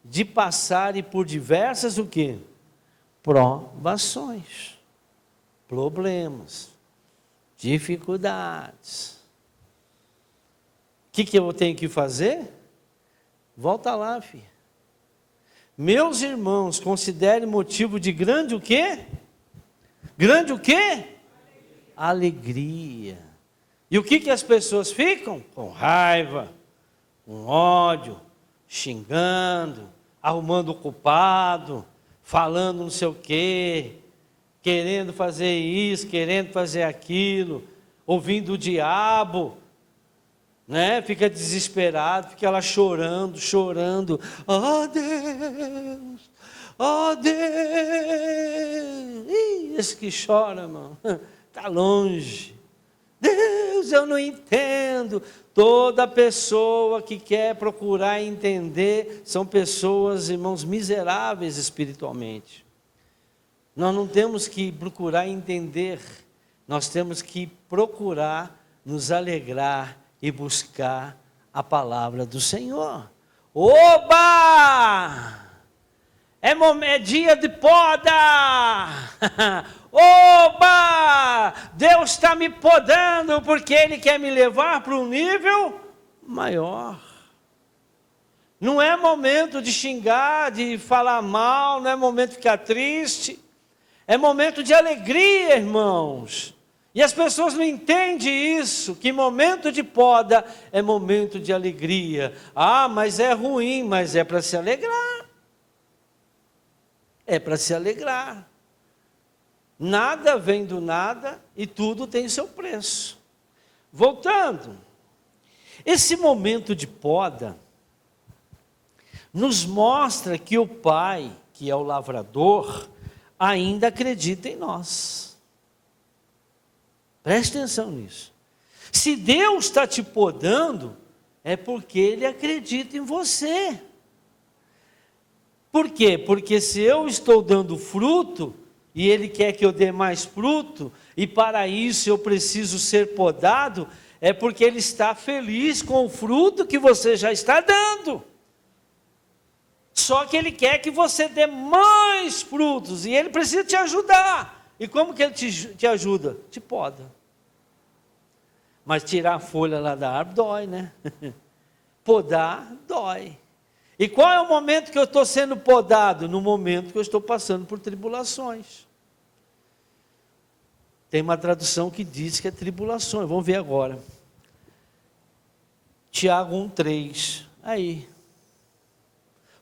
de passarem por diversas o quê? Provações, problemas, dificuldades. O que eu tenho que fazer? Volta lá, filho. Meus irmãos, considerem motivo de grande o quê? Grande o quê? Alegria. E o que as pessoas ficam? Com raiva, com ódio, xingando, arrumando o culpado, falando não sei o quê, querendo fazer isso, querendo fazer aquilo, ouvindo o diabo, né? Fica desesperado, fica lá chorando, oh Deus, oh Deus, esse que chora, irmão, está longe, Deus, eu não entendo. Toda pessoa que quer procurar entender, são pessoas, irmãos, miseráveis espiritualmente. Nós não temos que procurar entender, nós temos que procurar nos alegrar e buscar a palavra do Senhor. Oba! É dia de poda! Oba! Deus está me podando porque Ele quer me levar para um nível maior. Não é momento de xingar, de falar mal, não é momento de ficar triste. É momento de alegria, irmãos. E as pessoas não entendem isso, que momento de poda é momento de alegria. Ah, mas é ruim, mas é para se alegrar. É para se alegrar. Nada vem do nada e tudo tem seu preço. Voltando, esse momento de poda nos mostra que o Pai, que é o lavrador, ainda acredita em nós. Preste atenção nisso. Se Deus está te podando, é porque Ele acredita em você. Por quê? Porque se eu estou dando fruto, e Ele quer que eu dê mais fruto, e para isso eu preciso ser podado, é porque Ele está feliz com o fruto que você já está dando. Só que Ele quer que você dê mais frutos, e Ele precisa te ajudar. E como que Ele te ajuda? Te poda. Mas tirar a folha lá da árvore dói, né? Podar dói. E qual é o momento que eu estou sendo podado? No momento que eu estou passando por tribulações. Tem uma tradução que diz que é tribulações. Vamos ver agora. Tiago 1,3. Aí.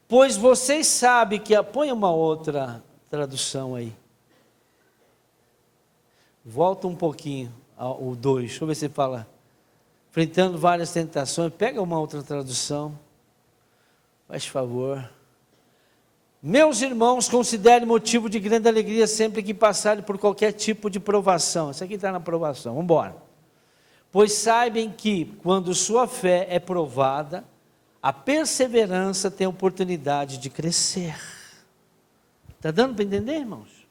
Pois vocês sabem que... Põe uma outra tradução aí. Volta um pouquinho. O 2, deixa eu ver se fala, enfrentando várias tentações. Pega uma outra tradução, faz favor. Meus irmãos, considerem motivo de grande alegria sempre que passarem por qualquer tipo de provação. Isso aqui está na provação, vamos embora. Pois saibam que quando sua fé é provada, a perseverança tem oportunidade de crescer. Está dando para entender, irmãos?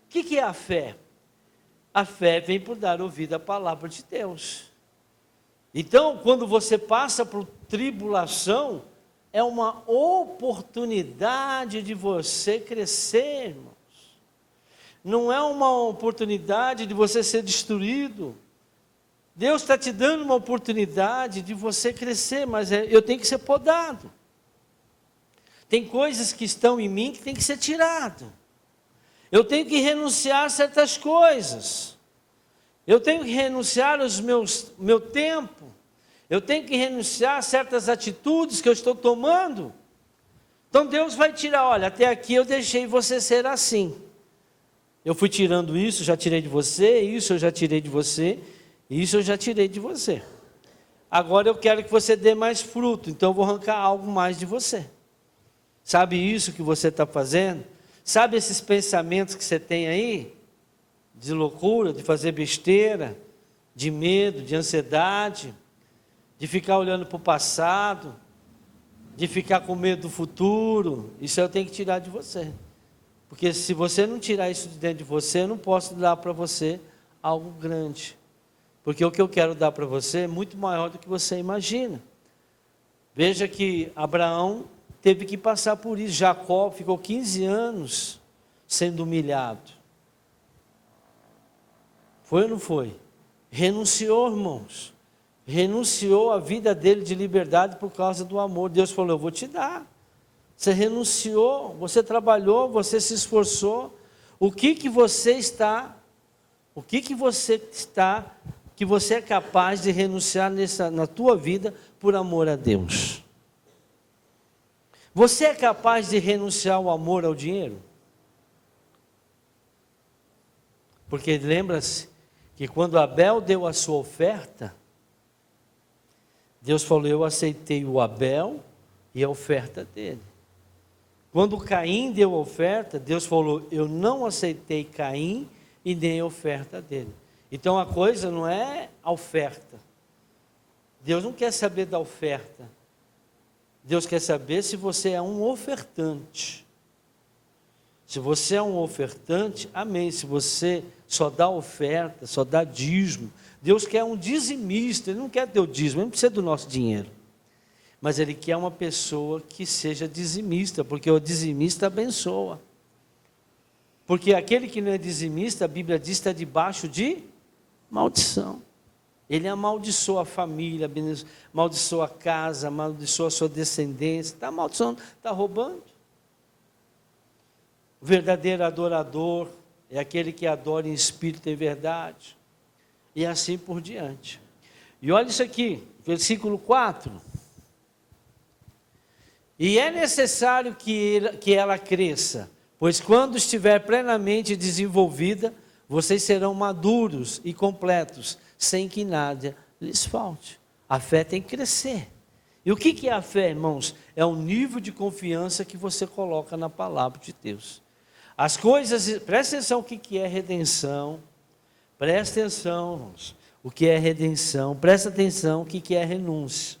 O que é a fé? A fé vem por dar ouvido à palavra de Deus. Então, quando você passa por tribulação, é uma oportunidade de você crescer, irmãos. não é uma oportunidade de você ser destruído. Deus está te dando uma oportunidade de você crescer, mas eu tenho que ser podado. Tem coisas que estão em mim que tem que ser tirado. Eu tenho que renunciar a certas coisas. Eu tenho que renunciar ao meu tempo. Eu tenho que renunciar a certas atitudes que eu estou tomando. Então Deus vai tirar, olha, até aqui eu deixei você ser assim. Eu fui tirando isso, já tirei de você, isso eu já tirei de você, isso eu já tirei de você. Agora eu quero que você dê mais fruto, então eu vou arrancar algo mais de você. Sabe isso que você está fazendo? Sabe esses pensamentos que você tem aí? De loucura, de fazer besteira, de medo, de ansiedade, de ficar olhando para o passado, de ficar com medo do futuro. Isso eu tenho que tirar de você. Porque se você não tirar isso de dentro de você, eu não posso dar para você algo grande. Porque o que eu quero dar para você é muito maior do que você imagina. Veja que Abraão teve que passar por isso. Jacó ficou 15 anos sendo humilhado. Foi ou não foi? Renunciou, irmãos. Renunciou a vida dele de liberdade por causa do amor. Deus falou, eu vou te dar. Você renunciou, você trabalhou, você se esforçou. O que você é capaz de renunciar na tua vida por amor a Deus? Você é capaz de renunciar ao amor ao dinheiro? Porque lembra-se que quando Abel deu a sua oferta, Deus falou, eu aceitei o Abel e a oferta dele. Quando Caim deu a oferta, Deus falou, eu não aceitei Caim e nem a oferta dele. Então a coisa não é a oferta. Deus não quer saber da oferta. Deus quer saber se você é um ofertante. Se você é um ofertante, amém. Se você só dá oferta, só dá dízimo. Deus quer um dizimista, Ele não quer teu dízimo, Ele não precisa do nosso dinheiro. Mas Ele quer uma pessoa que seja dizimista, porque o dizimista abençoa. Porque aquele que não é dizimista, a Bíblia diz, está debaixo de maldição. Ele amaldiçoa a família, amaldiçoa a casa, amaldiçoa a sua descendência, está amaldiçoando, está roubando. O verdadeiro adorador é aquele que adora em espírito e verdade. E assim por diante. E olha isso aqui, versículo 4. E é necessário que ela cresça, pois quando estiver plenamente desenvolvida, vocês serão maduros e completos, sem que nada lhes falte. A fé tem que crescer. E o que é a fé, irmãos? É o nível de confiança que você coloca na palavra de Deus. As coisas, presta atenção o que é redenção, presta atenção, irmãos, o que é redenção, presta atenção o que é renúncia.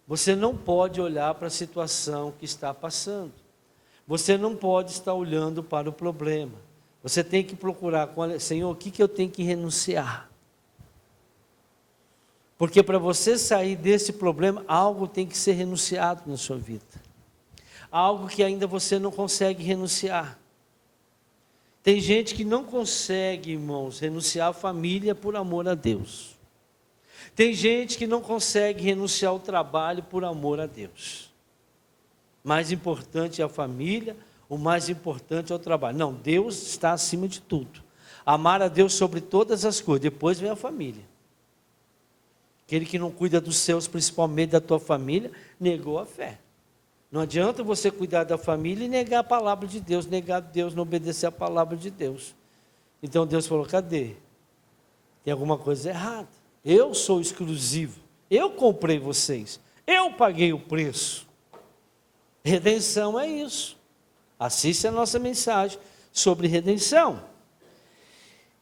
Você não pode olhar para a situação que está passando, você não pode estar olhando para o problema, você tem que procurar, Senhor, o que eu tenho que renunciar? Porque para você sair desse problema, algo tem que ser renunciado na sua vida. Algo que ainda você não consegue renunciar. Tem gente que não consegue, irmãos, renunciar à família por amor a Deus. Tem gente que não consegue renunciar ao trabalho por amor a Deus. Mais importante é a família, o mais importante é o trabalho. Não, Deus está acima de tudo. Amar a Deus sobre todas as coisas, depois vem a família. Aquele que não cuida dos seus, principalmente da tua família, negou a fé. Não adianta você cuidar da família e negar a palavra de Deus, negar Deus, não obedecer a palavra de Deus. Então Deus falou, cadê? Tem alguma coisa errada. Eu sou exclusivo, eu comprei vocês, eu paguei o preço. Redenção é isso. Assiste a nossa mensagem sobre redenção.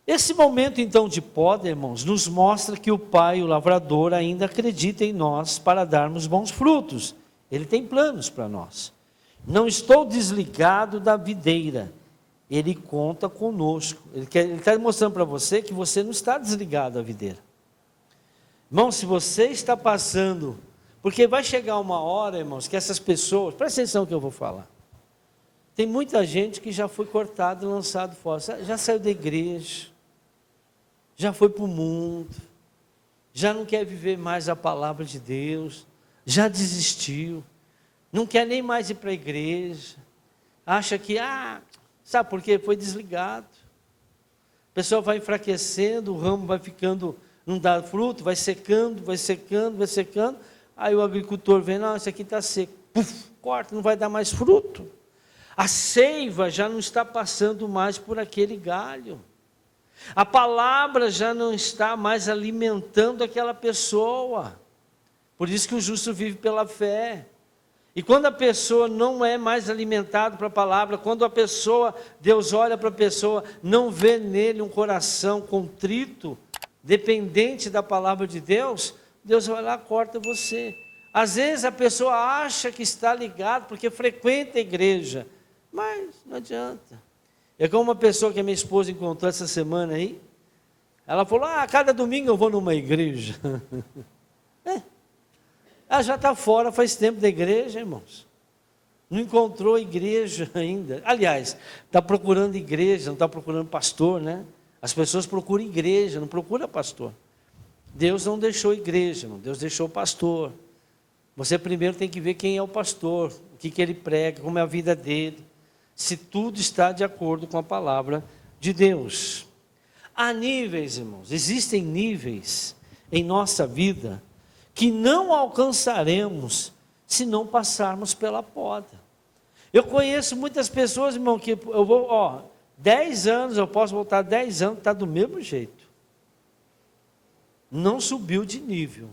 Esse momento então de poda, irmãos, nos mostra que o Pai, o lavrador, ainda acredita em nós para darmos bons frutos. Ele tem planos para nós. Não estou desligado da videira. Ele conta conosco. Ele está mostrando para você que você não está desligado da videira. Irmão, se você está passando... Porque vai chegar uma hora, irmãos, que essas pessoas... Presta atenção no que eu vou falar. Tem muita gente que já foi cortado e lançado fora, já saiu da igreja, já foi para o mundo, já não quer viver mais a palavra de Deus, já desistiu, não quer nem mais ir para a igreja, acha que, sabe por quê? Foi desligado. A pessoa vai enfraquecendo, o ramo vai ficando, não dá fruto, vai secando, vai secando, vai secando, aí o agricultor vê, não, isso aqui está seco, puf, corta, não vai dar mais fruto. A seiva já não está passando mais por aquele galho. A palavra já não está mais alimentando aquela pessoa. Por isso que o justo vive pela fé. E quando a pessoa não é mais alimentada para a palavra, quando a pessoa, Deus olha para a pessoa, não vê nele um coração contrito, dependente da palavra de Deus, Deus vai lá e corta você. Às vezes a pessoa acha que está ligado porque frequenta a igreja, mas não adianta. É como uma pessoa que a minha esposa encontrou essa semana aí, ela falou, cada domingo eu vou numa igreja. Ela já está fora faz tempo da igreja, irmãos. Não encontrou igreja ainda. Aliás, está procurando igreja, não está procurando pastor, né? As pessoas procuram igreja, não procuram pastor. Deus não deixou igreja, irmão. Deus deixou pastor. Você primeiro tem que ver quem é o pastor, o que ele prega, como é a vida dele, se tudo está de acordo com a palavra de Deus. Há níveis, irmãos, existem níveis em nossa vida que não alcançaremos se não passarmos pela poda. Eu conheço muitas pessoas, irmão, que eu vou, 10 anos, eu posso voltar 10 anos, está do mesmo jeito. Não subiu de nível.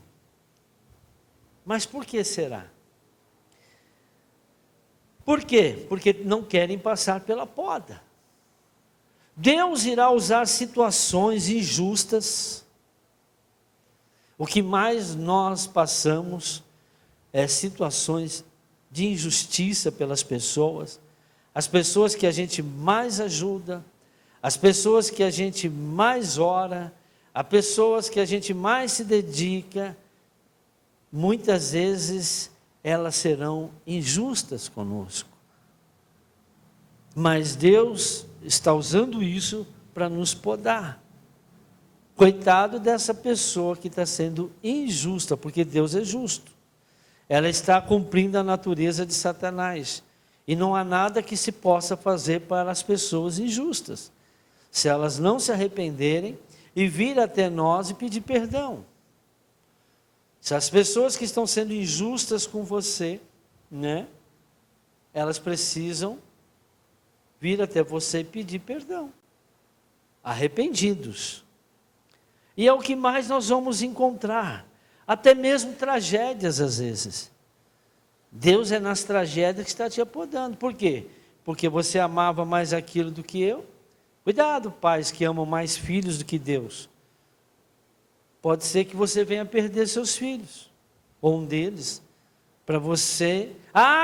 Mas por que será? Por quê? Porque não querem passar pela poda. Deus irá usar situações injustas. O que mais nós passamos é situações de injustiça pelas pessoas, as pessoas que a gente mais ajuda, as pessoas que a gente mais ora, as pessoas que a gente mais se dedica, muitas vezes elas serão injustas conosco. Mas Deus está usando isso para nos podar. Coitado dessa pessoa que está sendo injusta, porque Deus é justo. Ela está cumprindo a natureza de Satanás. E não há nada que se possa fazer para as pessoas injustas, se elas não se arrependerem e vir até nós e pedir perdão. Se as pessoas que estão sendo injustas com você, né, elas precisam vir até você e pedir perdão, arrependidos. E é o que mais nós vamos encontrar, até mesmo tragédias às vezes. Deus é nas tragédias que está te apodando. Por quê? Porque você amava mais aquilo do que eu. Cuidado, pais que amam mais filhos do que Deus. Pode ser que você venha perder seus filhos, ou um deles, para você.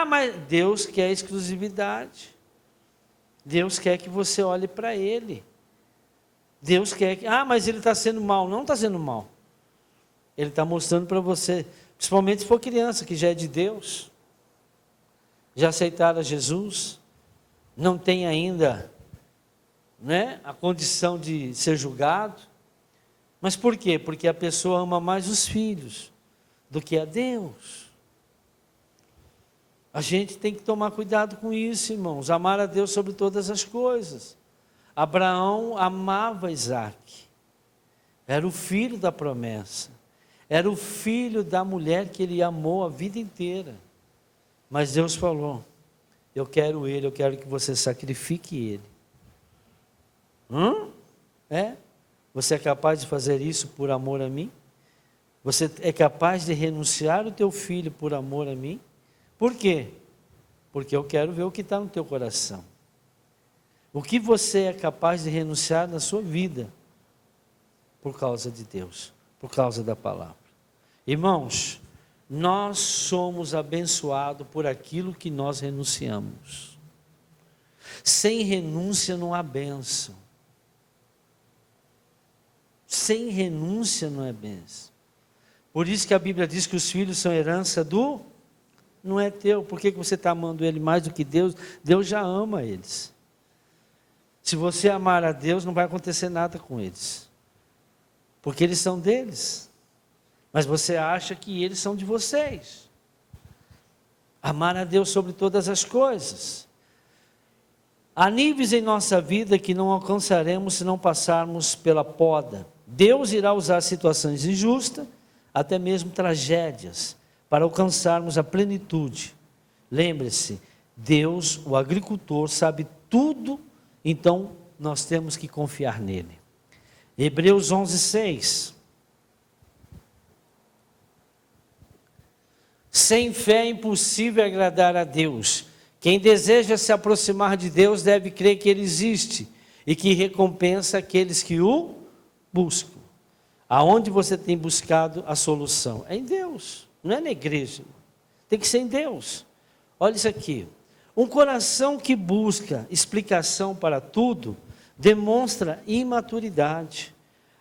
Mas Deus quer exclusividade. Deus quer que você olhe para Ele. Deus quer que, mas ele está sendo mal. Não está sendo mal. Ele está mostrando para você, principalmente se for criança, que já é de Deus, já aceitaram Jesus, não tem ainda, né, a condição de ser julgado. Mas por quê? Porque a pessoa ama mais os filhos do que a Deus. A gente tem que tomar cuidado com isso, irmãos. Amar a Deus sobre todas as coisas. Abraão amava Isaque. Era o filho da promessa. Era o filho da mulher que ele amou a vida inteira. Mas Deus falou, eu quero ele, eu quero que você sacrifique ele. Você é capaz de fazer isso por amor a mim? Você é capaz de renunciar o teu filho por amor a mim? Por quê? Porque eu quero ver o que está no teu coração. O que você é capaz de renunciar na sua vida por causa de Deus, por causa da palavra. Irmãos, nós somos abençoados por aquilo que nós renunciamos. Sem renúncia não há bênção. Sem renúncia não é bênção. Por isso que a Bíblia diz que os filhos são herança do não é teu. Por que você está amando ele mais do que Deus? Deus já ama eles. Se você amar a Deus, não vai acontecer nada com eles. Porque eles são deles. Mas você acha que eles são de vocês. Amar a Deus sobre todas as coisas. Há níveis em nossa vida que não alcançaremos se não passarmos pela poda. Deus irá usar situações injustas, até mesmo tragédias, para alcançarmos a plenitude. Lembre-se, Deus, o agricultor, sabe tudo, então nós temos que confiar nele. Hebreus 11:6. Sem fé é impossível agradar a Deus. Quem deseja se aproximar de Deus deve crer que Ele existe e que recompensa aqueles que o buscam. Aonde você tem buscado a solução? É em Deus, não é na igreja. Tem que ser em Deus. Olha isso aqui. Um coração que busca explicação para tudo demonstra imaturidade.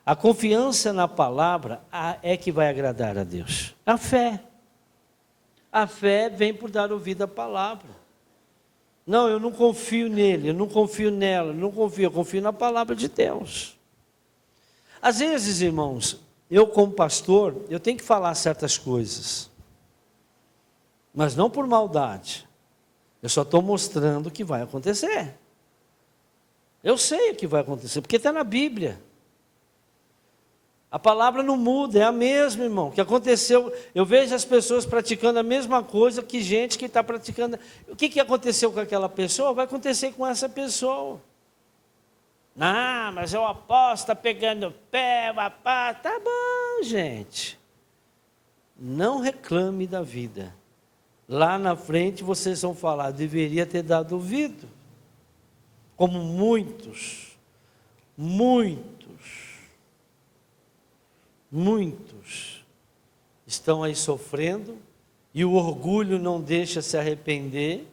A confiança na palavra é que vai agradar a Deus. A fé. A fé vem por dar ouvido à palavra. Não, eu não confio nele, eu não confio nela, eu confio na palavra de Deus. Às vezes, irmãos, eu como pastor, eu tenho que falar certas coisas. Mas não por maldade. Eu só estou mostrando o que vai acontecer. Eu sei o que vai acontecer, porque está na Bíblia. A palavra não muda, é a mesma, irmão. O que aconteceu, eu vejo as pessoas praticando a mesma coisa que gente que está praticando. O que aconteceu com aquela pessoa, vai acontecer com essa pessoa. Ah, mas o apóstolo está pegando o pé, papá. Tá bom, gente. Não reclame da vida. Lá na frente vocês vão falar, deveria ter dado ouvido. Como muitos estão aí sofrendo, e o orgulho não deixa se arrepender,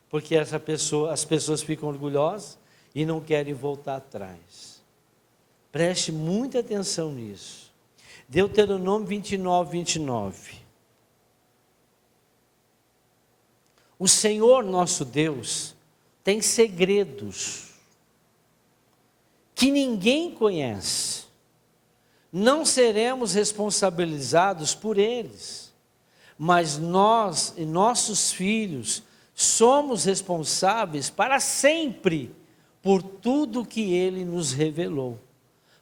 porque as pessoas ficam orgulhosas e não querem voltar atrás. Preste muita atenção nisso. Deuteronômio 29:29. O Senhor nosso Deus tem segredos que ninguém conhece. Não seremos responsabilizados por eles, mas nós e nossos filhos somos responsáveis para sempre por tudo que Ele nos revelou,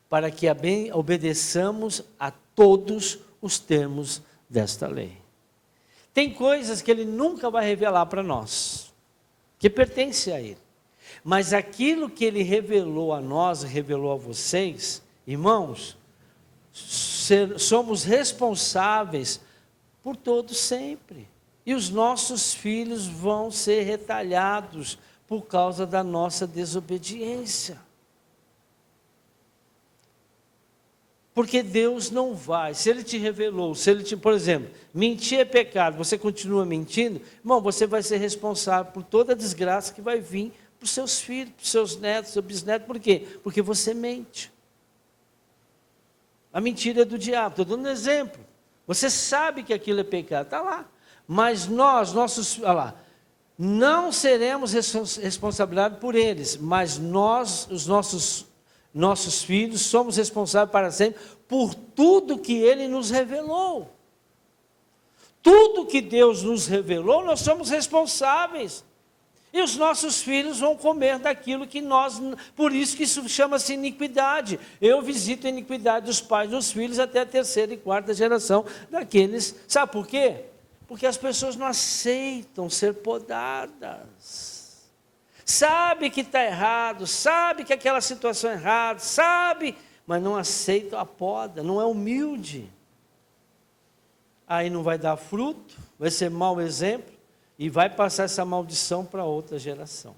para que obedeçamos a todos os termos desta lei. Tem coisas que Ele nunca vai revelar para nós, que pertence a Ele, mas aquilo que Ele revelou a nós, revelou a vocês, irmãos, somos responsáveis por todos sempre. E os nossos filhos vão ser retalhados por causa da nossa desobediência. Porque Deus não vai, se Ele te revelou, por exemplo, mentir é pecado, você continua mentindo, irmão, você vai ser responsável por toda a desgraça que vai vir para os seus filhos, para os seus netos, seus bisnetos. Por quê? Porque você mente. A mentira é do diabo, estou dando um exemplo. Você sabe que aquilo é pecado, está lá. Mas não seremos responsabilizados por eles, mas nós, os nossos filhos, somos responsáveis para sempre por tudo que Ele nos revelou. Tudo que Deus nos revelou, nós somos responsáveis. E os nossos filhos vão comer daquilo que nós... Por isso que isso chama-se iniquidade. Eu visito a iniquidade dos pais dos filhos até a 3ª e 4ª geração daqueles... Sabe por quê? Porque as pessoas não aceitam ser podadas. Sabe que está errado, sabe que aquela situação é errada, sabe, mas não aceitam a poda, não é humilde. Aí não vai dar fruto, vai ser mau exemplo. E vai passar essa maldição para outra geração.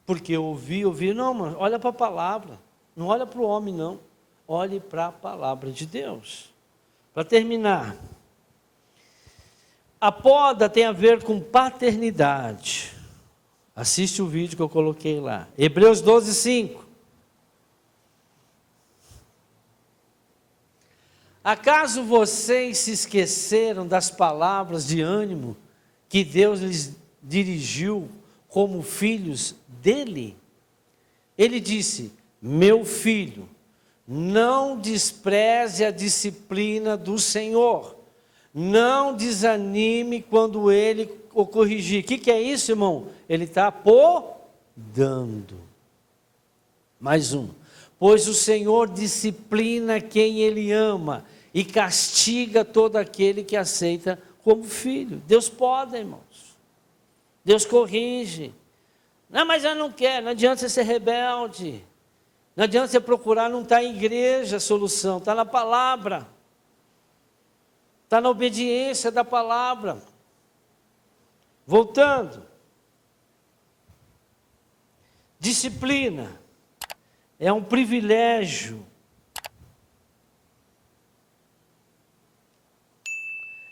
Porque ouvi, não, mas olha para a palavra. Não olha para o homem, não. Olhe para a palavra de Deus. Para terminar. A poda tem a ver com paternidade. Assiste o vídeo que eu coloquei lá. Hebreus 12:5. Acaso vocês se esqueceram das palavras de ânimo que Deus lhes dirigiu como filhos dele? Ele disse: meu filho, não despreze a disciplina do Senhor, não desanime quando Ele o corrigir. O que é isso, irmão? Ele está podando. Mais um. Pois o Senhor disciplina quem Ele ama e castiga todo aquele que aceita como filho. Deus pode, irmãos. Deus corrige. Não, mas eu não quero. Não adianta você ser rebelde. Não adianta você procurar, não está em igreja a solução, está na palavra. Está na obediência da palavra. Voltando. Disciplina é um privilégio.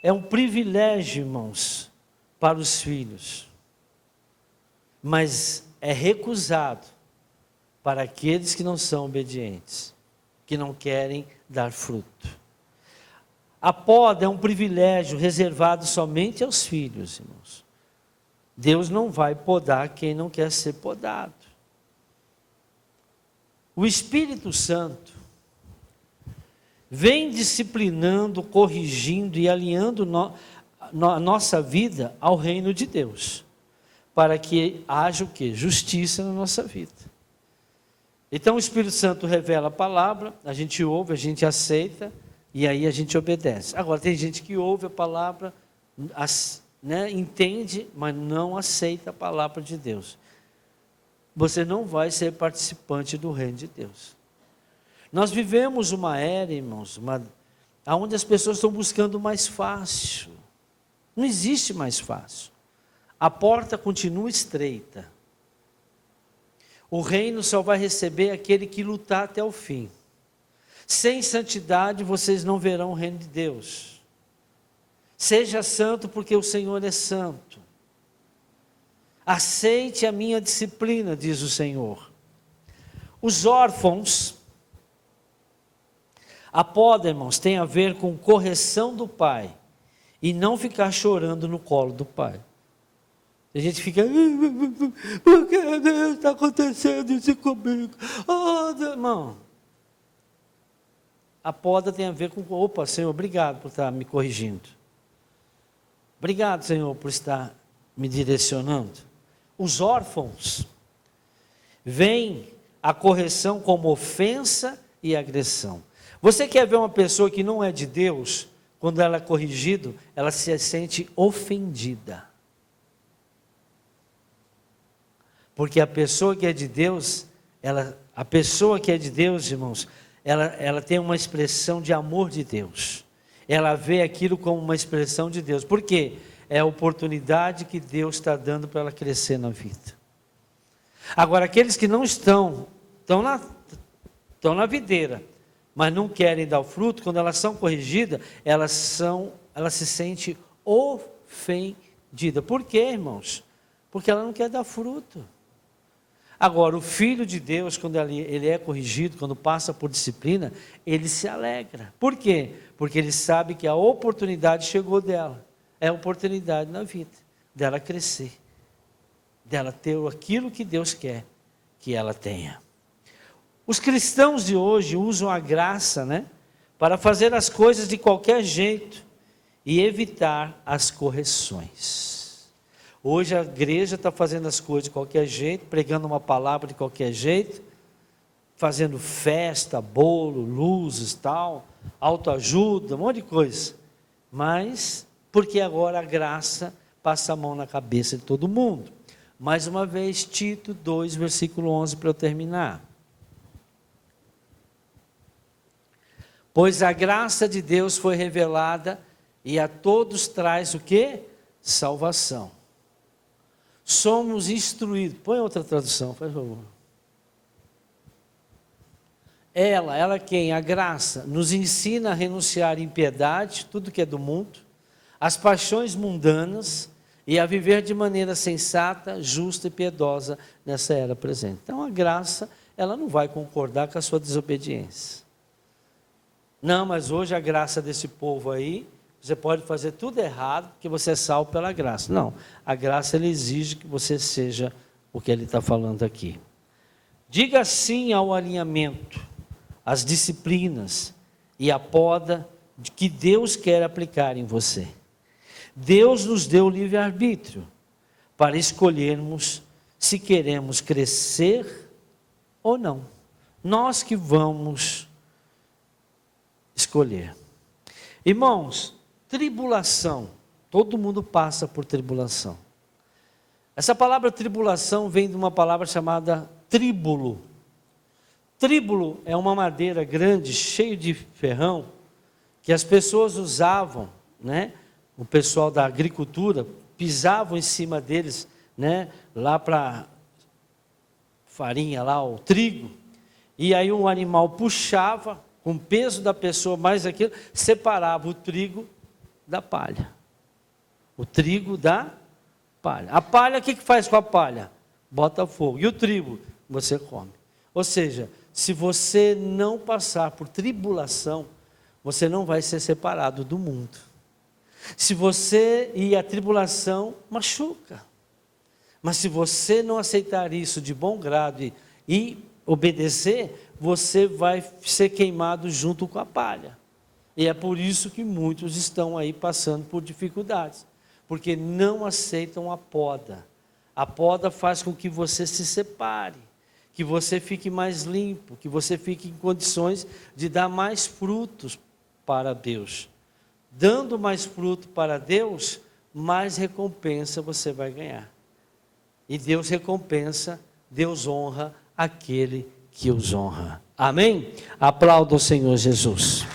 É um privilégio, irmãos, para os filhos. Mas é recusado para aqueles que não são obedientes, que não querem dar fruto. A poda é um privilégio reservado somente aos filhos, irmãos. Deus não vai podar quem não quer ser podado. O Espírito Santo vem disciplinando, corrigindo e alinhando a nossa vida ao reino de Deus, para que haja o quê? Justiça na nossa vida. Então o Espírito Santo revela a palavra, a gente ouve, a gente aceita, e aí a gente obedece. Agora tem gente que ouve a palavra, entende, mas não aceita a palavra de Deus. Você não vai ser participante do reino de Deus. Nós vivemos uma era, irmãos, onde as pessoas estão buscando o mais fácil. Não existe mais fácil. A porta continua estreita. O reino só vai receber aquele que lutar até o fim. Sem santidade vocês não verão o reino de Deus. Seja santo porque o Senhor é santo. Aceite a minha disciplina, diz o Senhor. Os órfãos, a poda, irmãos, tem a ver com correção do pai e não ficar chorando no colo do pai. A gente fica, por que Deus está acontecendo isso comigo? Oh, Deus. Irmão, a poda tem a ver com, opa, Senhor, obrigado por estar me corrigindo. Obrigado, Senhor, por estar me direcionando. Os órfãos veem a correção como ofensa e agressão. Você quer ver uma pessoa que não é de Deus, quando ela é corrigida, ela se sente ofendida. Porque a pessoa que é de Deus, irmãos, ela tem uma expressão de amor de Deus. Ela vê aquilo como uma expressão de Deus. Por quê? É a oportunidade que Deus está dando para ela crescer na vida. Agora, aqueles que não estão na videira, mas não querem dar o fruto, quando elas são corrigidas, elas se sentem ofendidas. Por quê, irmãos? Porque ela não quer dar fruto. Agora, o filho de Deus, quando ele é corrigido, quando passa por disciplina, ele se alegra. Por quê? Porque ele sabe que a oportunidade chegou dela. É a oportunidade na vida, dela crescer, dela ter aquilo que Deus quer que ela tenha. Os cristãos de hoje usam a graça, para fazer as coisas de qualquer jeito e evitar as correções. Hoje a igreja está fazendo as coisas de qualquer jeito, pregando uma palavra de qualquer jeito, fazendo festa, bolo, luzes, tal, autoajuda, um monte de coisa. Mas, porque agora a graça passa a mão na cabeça de todo mundo. Mais uma vez, Tito 2, versículo 11, para eu terminar. Pois a graça de Deus foi revelada e a todos traz o quê? Salvação. Somos instruídos. Põe outra tradução, por favor. Ela quem? A graça, nos ensina a renunciar à impiedade, tudo que é do mundo, às paixões mundanas e a viver de maneira sensata, justa e piedosa nessa era presente. Então a graça, ela não vai concordar com a sua desobediência. Não, mas hoje a graça desse povo aí, você pode fazer tudo errado, porque você é salvo pela graça. Não, a graça ele exige que você seja o que ele está falando aqui. Diga sim ao alinhamento, às disciplinas e à poda que Deus quer aplicar em você. Deus nos deu livre-arbítrio para escolhermos se queremos crescer ou não. Nós que vamos escolher. Irmãos, tribulação, todo mundo passa por tribulação. Essa palavra tribulação vem de uma palavra chamada tríbulo. Tríbulo é uma madeira grande, cheia de ferrão, que as pessoas usavam, né? O pessoal da agricultura pisavam em cima deles, né? Lá para farinha, lá o trigo. E aí um animal puxava, com o peso da pessoa mais aquilo, separava o trigo da palha. O trigo da palha. A palha, o que faz com a palha? Bota fogo. E o trigo? Você come. Ou seja, se você não passar por tribulação, você não vai ser separado do mundo. Se você, e a tribulação machuca. Mas se você não aceitar isso de bom grado e obedecer, você vai ser queimado junto com a palha. E é por isso que muitos estão aí passando por dificuldades. Porque não aceitam a poda. A poda faz com que você se separe, que você fique mais limpo, que você fique em condições de dar mais frutos para Deus. Dando mais fruto para Deus, mais recompensa você vai ganhar. E Deus recompensa, Deus honra aquele que os honra. Amém? Aplauda o Senhor Jesus.